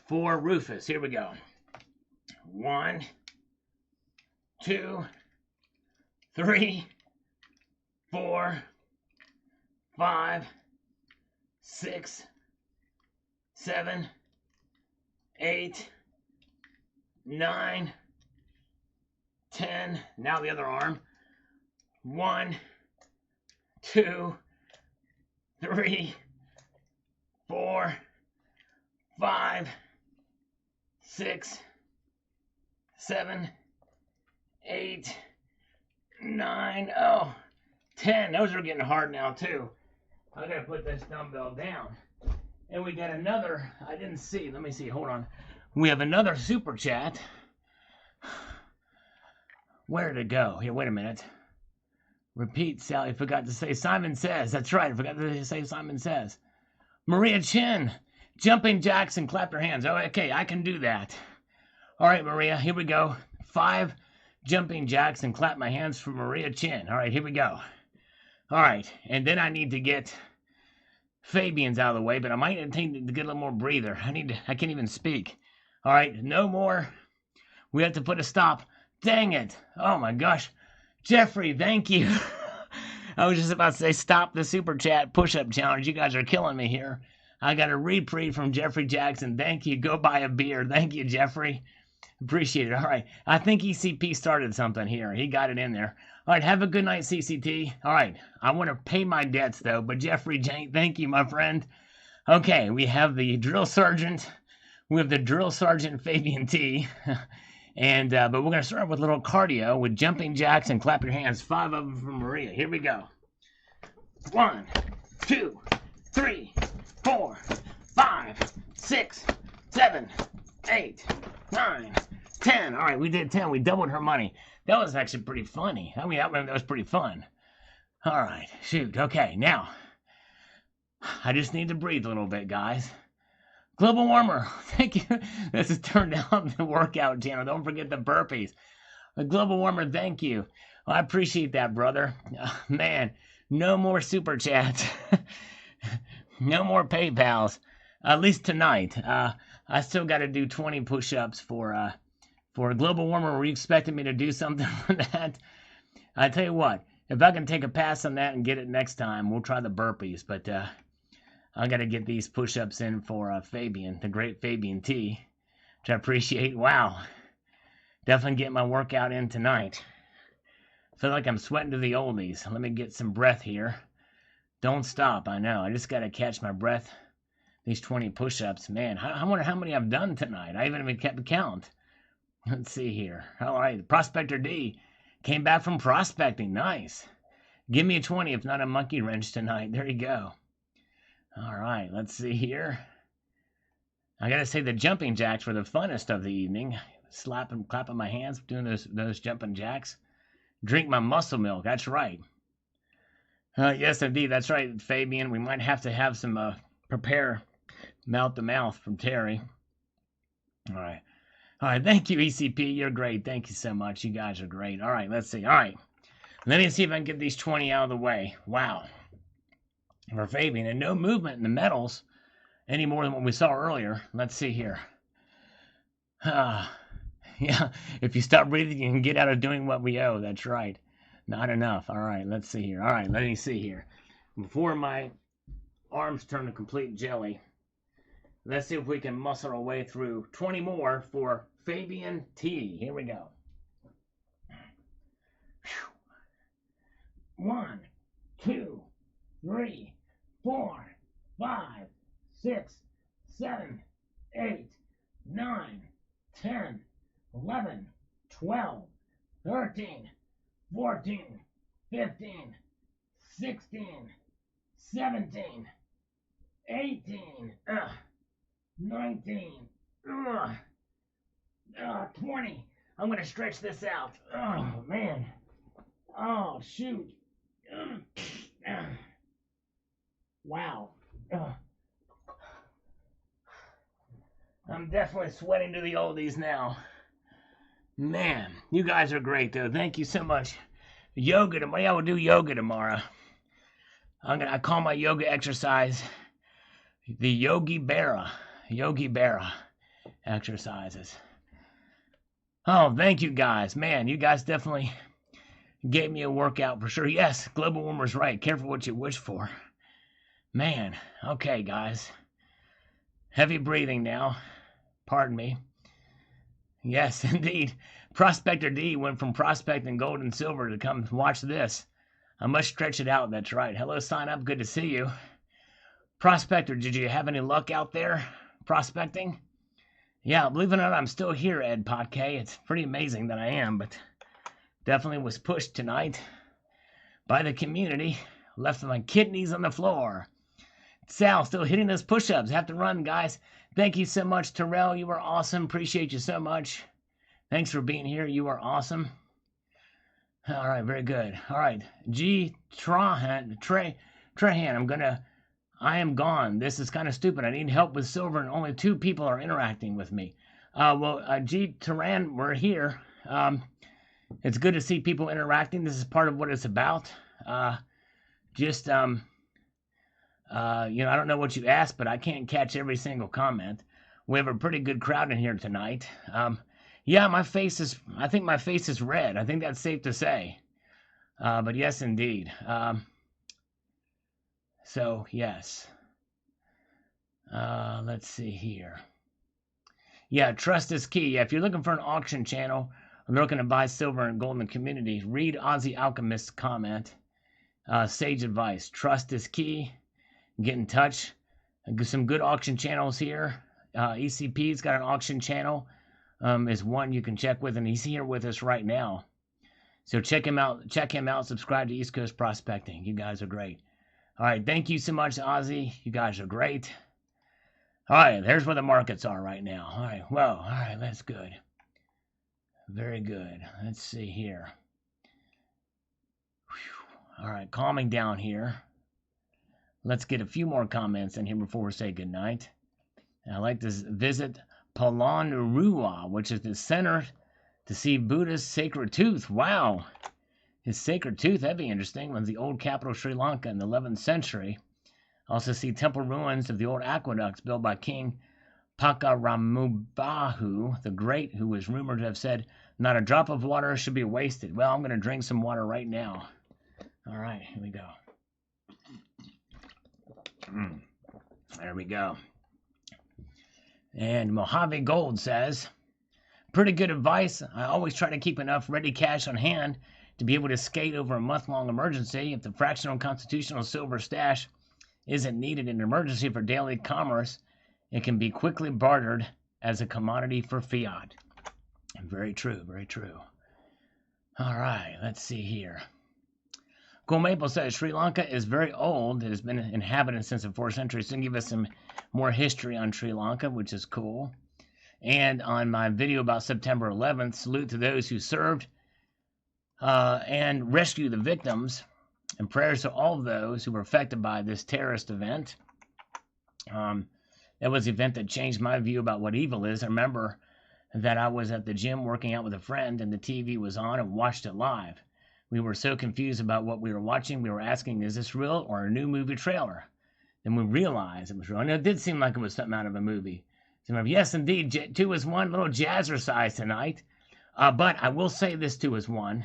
for Rufus. Here we go. 1, 2, 3, 4, 5, 6, 7, 8, 9, 10. Now the other arm. 1, 2, 3, 4, 5, 6, 7, 8, 9. Oh, 10. Those are getting hard now too. I gotta put this dumbbell down. And we got another. I didn't see. Let me see. Hold on. We have another super chat. Where did it go? Here, wait a minute. Repeat, Sally. Forgot to say Simon Says. That's right. I forgot to say Simon Says. Maria Chin. Jumping jacks and clap your hands. Oh, okay. I can do that. All right, Maria. Here we go. 5 jumping jacks and clap my hands for Maria Chin. All right, here we go. All right. And then I need to get Fabian's out of the way, but I might need to get a little more breather. I can't even speak. All right. No more. We have to put a stop. Dang it. Oh, my gosh. Jeffrey, thank you. I was just about to say stop the super chat push-up challenge. You guys are killing me here. I got a reprieve from Jeffrey Jackson. Thank you. Go buy a beer. Thank you, Jeffrey. Appreciate it. All right. I think ECP started something here. He got it in there. All right. Have a good night, CCT. All right. I want to pay my debts, though. But Jeffrey, thank you, my friend. Okay. We have the drill sergeant. We have the drill sergeant Fabian T. And but we're gonna start with a little cardio with jumping jacks and clap your hands. 5 of them from Maria. Here we go. 1, 2, 3, 4, 5, 6, 7, 8, 9, 10. All right, we did 10. We doubled her money. That was actually pretty funny. I mean, that was pretty fun. All right, shoot. Okay, now I just need to breathe a little bit, guys. Global Warmer, thank you. This has turned out the workout channel. Don't forget the burpees. Global Warmer, thank you. I appreciate that, brother. Man, no more super chats. No more PayPals. At least tonight. I still got to do 20 push-ups for Global Warmer. Were you expecting me to do something for that? I tell you what, if I can take a pass on that and get it next time, we'll try the burpees. But I got to get these push-ups in for Fabian, the great Fabian T, which I appreciate. Wow. Definitely get my workout in tonight. Feel like I'm sweating to the oldies. Let me get some breath here. Don't stop, I know. I just got to catch my breath. These 20 push-ups. Man, I wonder how many I've done tonight. I haven't even kept count. Let's see here. All right, Prospector D came back from prospecting. Nice. Give me a 20, if not a monkey wrench tonight. There you go. All right, let's see here. I gotta say the jumping jacks were the funnest of the evening. Slapping, clapping my hands, doing those jumping jacks. Drink my muscle milk. That's right. Yes, indeed. That's right, Fabian. We might have to have some prepare mouth to mouth from Terry. All right. All right. Thank you, ECP. You're great. Thank you so much. You guys are great. All right. Let's see. All right. Let me see if I can get these 20 out of the way. Wow. For Fabian, and no movement in the metals any more than what we saw earlier. Let's see here. Yeah, if you stop breathing, you can get out of doing what we owe. That's right. Not enough. All right, let's see here. All right, let me see here. Before my arms turn to complete jelly, let's see if we can muscle our way through 20 more for Fabian T. Here we go. 1, 2, 3, 4, 5, 6, 7, 8, 9, 10, 11, 12, 13, 14, 15, 16, 17, 18, 19, 20. I'm going to stretch this out. Oh, man. Oh, shoot. Wow. I'm definitely sweating to the oldies now. Man, you guys are great, though. Thank you so much. Yoga tomorrow. Yeah, we'll do yoga tomorrow. I call my yoga exercise the Yogi Berra exercises. Oh, thank you guys. Man, you guys definitely gave me a workout for sure. Yes, global warmer's right. Careful what you wish for. Man, okay, guys. Heavy breathing now. Pardon me. Yes, indeed. Prospector D went from prospecting gold and silver to come watch this. I must stretch it out, that's right. Hello, sign up. Good to see you. Prospector, did you have any luck out there prospecting? Yeah, believe it or not, I'm still here, Ed Potk. It's pretty amazing that I am, but definitely was pushed tonight by the community. Left my kidneys on the floor. Sal, still hitting those push-ups. Have to run, guys. Thank you so much, Terrell. You were awesome. Appreciate you so much. Thanks for being here. You are awesome. All right, very good. All right, G. Trahan, I am gone. This is kind of stupid. I need help with silver, and only 2 people are interacting with me. G. Turan, we're here. It's good to see people interacting. This is part of what it's about. I don't know what you asked, but I can't catch every single comment. We have a pretty good crowd in here tonight. Yeah, I think my face is red. I think that's safe to say. But yes, indeed. So, yes. Let's see here. Yeah, trust is key. Yeah, if you're looking for an auction channel, or looking to buy silver and gold in the community, read Aussie Alchemist's comment. Sage advice. Trust is key. Get in touch. Some good auction channels here. ECP's got an auction channel. Is one you can check with, and he's here with us right now. So check him out. Subscribe to East Coast Prospecting. You guys are great. All right, thank you so much, Ozzy. You guys are great. All right, there's where the markets are right now. All right, well, all right, that's good. Very good. Let's see here. Whew. All right, calming down here. Let's get a few more comments in here before we say goodnight. I'd like to visit Palanurua, which is the center to see Buddha's sacred tooth. Wow. His sacred tooth, that'd be interesting. Was the old capital of Sri Lanka in the 11th century. Also see temple ruins of the old aqueducts built by King Pakaramubahu the Great, who was rumored to have said, "Not a drop of water should be wasted." Well, I'm going to drink some water right now. All right, here we go. There we go. And Mojave Gold says, pretty good advice. I always try to keep enough ready cash on hand to be able to skate over a month-long emergency. If the fractional constitutional silver stash isn't needed in an emergency for daily commerce, it can be quickly bartered as a commodity for fiat. Very true, very true. All right, let's see here. Gold Maple says Sri Lanka is very old. It has been inhabited since the 4th century. So give us some more history on Sri Lanka, which is cool. And on my video about September 11th, salute to those who served and rescue the victims, and prayers to all of those who were affected by this terrorist event. It was an event that changed my view about what evil is. I remember that I was at the gym working out with a friend, and the TV was on and watched it live. We were so confused about what we were watching. We were asking, is this real or a new movie trailer? Then we realized it was real. And it did seem like it was something out of a movie. So, yes, indeed, 2 is 1. Little jazzercise tonight. But I will say this 2 is 1.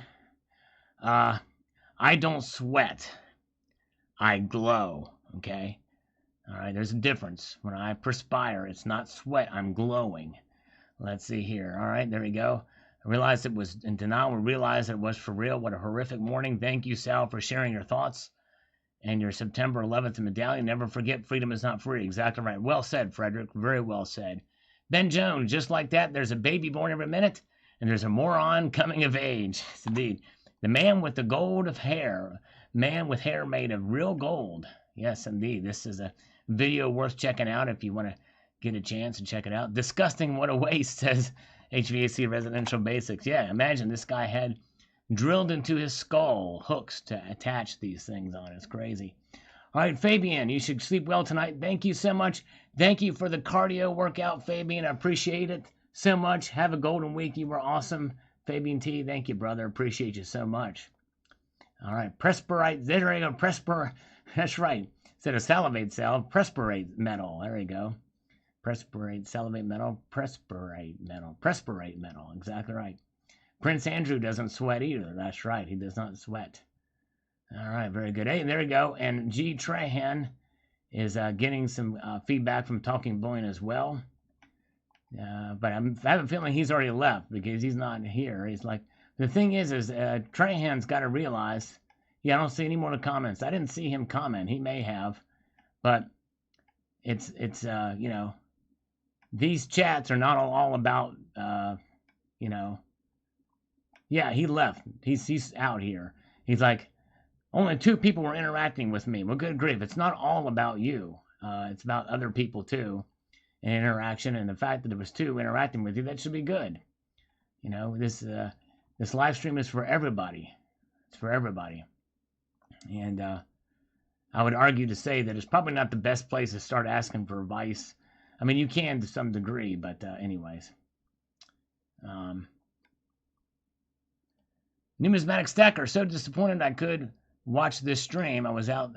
I don't sweat. I glow, okay? All right, there's a difference. When I perspire, it's not sweat. I'm glowing. Let's see here. All right, there we go. I realized it was in denial. We realized it was for real. What a horrific morning. Thank you, Sal, for sharing your thoughts and your September 11th medallion. Never forget, freedom is not free. Exactly right. Well said, Frederick. Very well said. Ben Jones, just like that, there's a baby born every minute, and there's a moron coming of age. Yes, indeed. The man with the gold of hair. Man with hair made of real gold. Yes, indeed. This is a video worth checking out if you want to get a chance to check it out. Disgusting, what a waste, says HVAC Residential Basics. Yeah, imagine this guy had drilled into his skull hooks to attach these things on. It's crazy. All right, Fabian, you should sleep well tonight. Thank you so much. Thank you for the cardio workout, Fabian. I appreciate it so much. Have a golden week. You were awesome. Fabian T, thank you, brother. Appreciate you so much. All right, Presperite, there you go, That's right. Instead of salivate cell, preparate metal. There we go. Preparate, salivate metal, preparate metal. Preparate metal. Exactly right. Prince Andrew doesn't sweat either. That's right. He does not sweat. All right. Very good. Hey, there we go. And G. Trahan is getting some feedback from Talking Bullion as well. But I have a feeling he's already left because he's not here. He's like, the thing is Trahan's got to realize, yeah, I don't see any more comments. I didn't see him comment. He may have, but it's you know, these chats are not all about, you know, yeah, he left. He's out here. He's like, only 2 people were interacting with me. Well, good grief. It's not all about you. It's about other people too. And interaction, and the fact that there was 2 interacting with you, that should be good. You know, this live stream is for everybody. It's for everybody. And I would argue to say that it's probably not the best place to start asking for advice. I mean, you can to some degree, but anyways. Numismatic Stacker, so disappointed I could watch this stream. I was out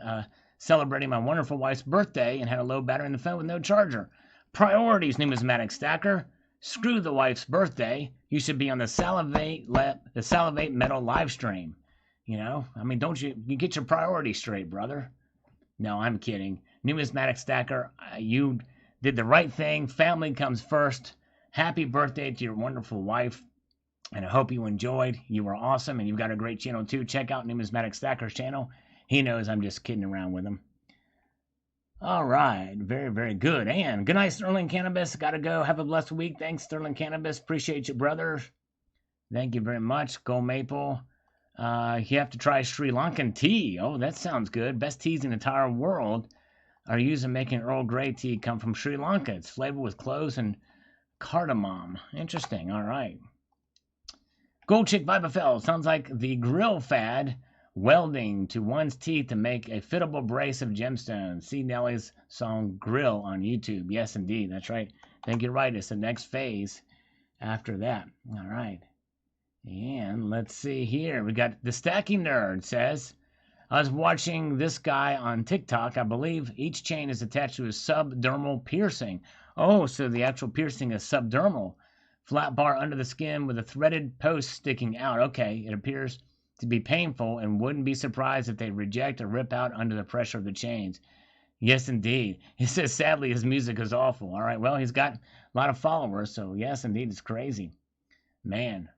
celebrating my wonderful wife's birthday and had a low battery in the phone with no charger. Priorities, Numismatic Stacker. Screw the wife's birthday. You should be on the Salivate Metal live stream. You know, I mean, don't you get your priorities straight, brother? No, I'm kidding. Numismatic Stacker, you did the right thing. Family comes first. Happy birthday to your wonderful wife. And I hope you enjoyed. You were awesome, and you've got a great channel too. Check out Numismatic Stacker's channel. He knows I'm just kidding around with him. All right, very, very good. And good night, Sterling Cannabis. Gotta go. Have a blessed week. Thanks, Sterling Cannabis. Appreciate you, brother. Thank you very much. Gold Maple. You have to try Sri Lankan tea. Oh, that sounds good. Best teas in the entire world are used in making Earl Grey tea come from Sri Lanka. It's flavored with cloves and cardamom. Interesting. All right. Gold Chick Vibafel. Sounds like the grill fad. Welding to one's teeth to make a fittable brace of gemstones. See Nelly's song Grill on YouTube. Yes, indeed. That's right. I think you're right. It's the next phase after that. All right. And let's see here. We got the Stacking Nerd says, I was watching this guy on TikTok. I believe each chain is attached to a subdermal piercing. Oh, so the actual piercing is subdermal. Flat bar under the skin with a threaded post sticking out. Okay, it appears to be painful and wouldn't be surprised if they reject or rip out under the pressure of the chains. Yes, indeed. He says, sadly, his music is awful. All right, well, he's got a lot of followers, so yes, indeed, it's crazy. Man.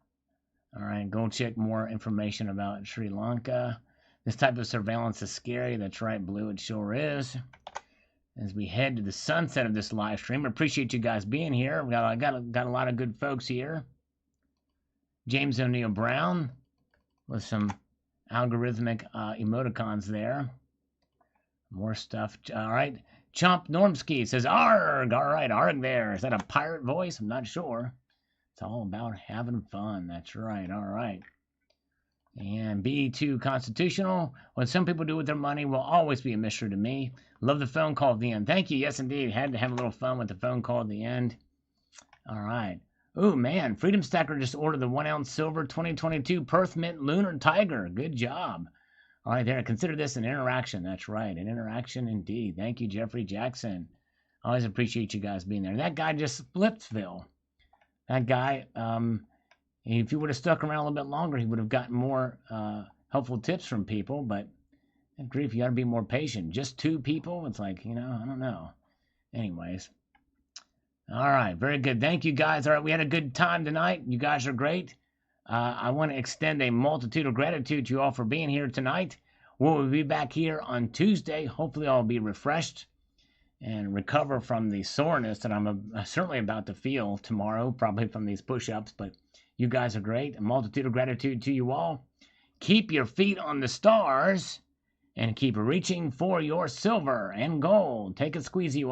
All right, go check more information about Sri Lanka. This type of surveillance is scary. That's right, Blue, it sure is. As we head to the sunset of this live stream, I appreciate you guys being here. I got a lot of good folks here. James O'Neill Brown with some algorithmic emoticons there. More stuff. All right. Chomp Normski says, arg. All right, arg there. Is that a pirate voice? I'm not sure. It's all about having fun. That's right. All right. And BE2 Constitutional. What some people do with their money will always be a mystery to me. Love the phone call at the end. Thank you. Yes, indeed. Had to have a little fun with the phone call at the end. All right. Oh, man. Freedom Stacker just ordered the 1 ounce silver 2022 Perth Mint Lunar Tiger. Good job. All right, there. Consider this an interaction. That's right. An interaction indeed. Thank you, Jeffrey Jackson. Always appreciate you guys being there. That guy just Splitsville. That guy, if he would have stuck around a little bit longer, he would have gotten more helpful tips from people. But, grief, you got to be more patient. Just 2 people? It's like, I don't know. Anyways. All right, very good. Thank you, guys. All right, we had a good time tonight. You guys are great. I want to extend a multitude of gratitude to you all for being here tonight. We'll be back here on Tuesday. Hopefully, I'll be refreshed and recover from the soreness that I'm certainly about to feel tomorrow, probably from these push-ups. But you guys are great. A multitude of gratitude to you all. Keep your feet on the stars and keep reaching for your silver and gold. Take a squeeze, you all.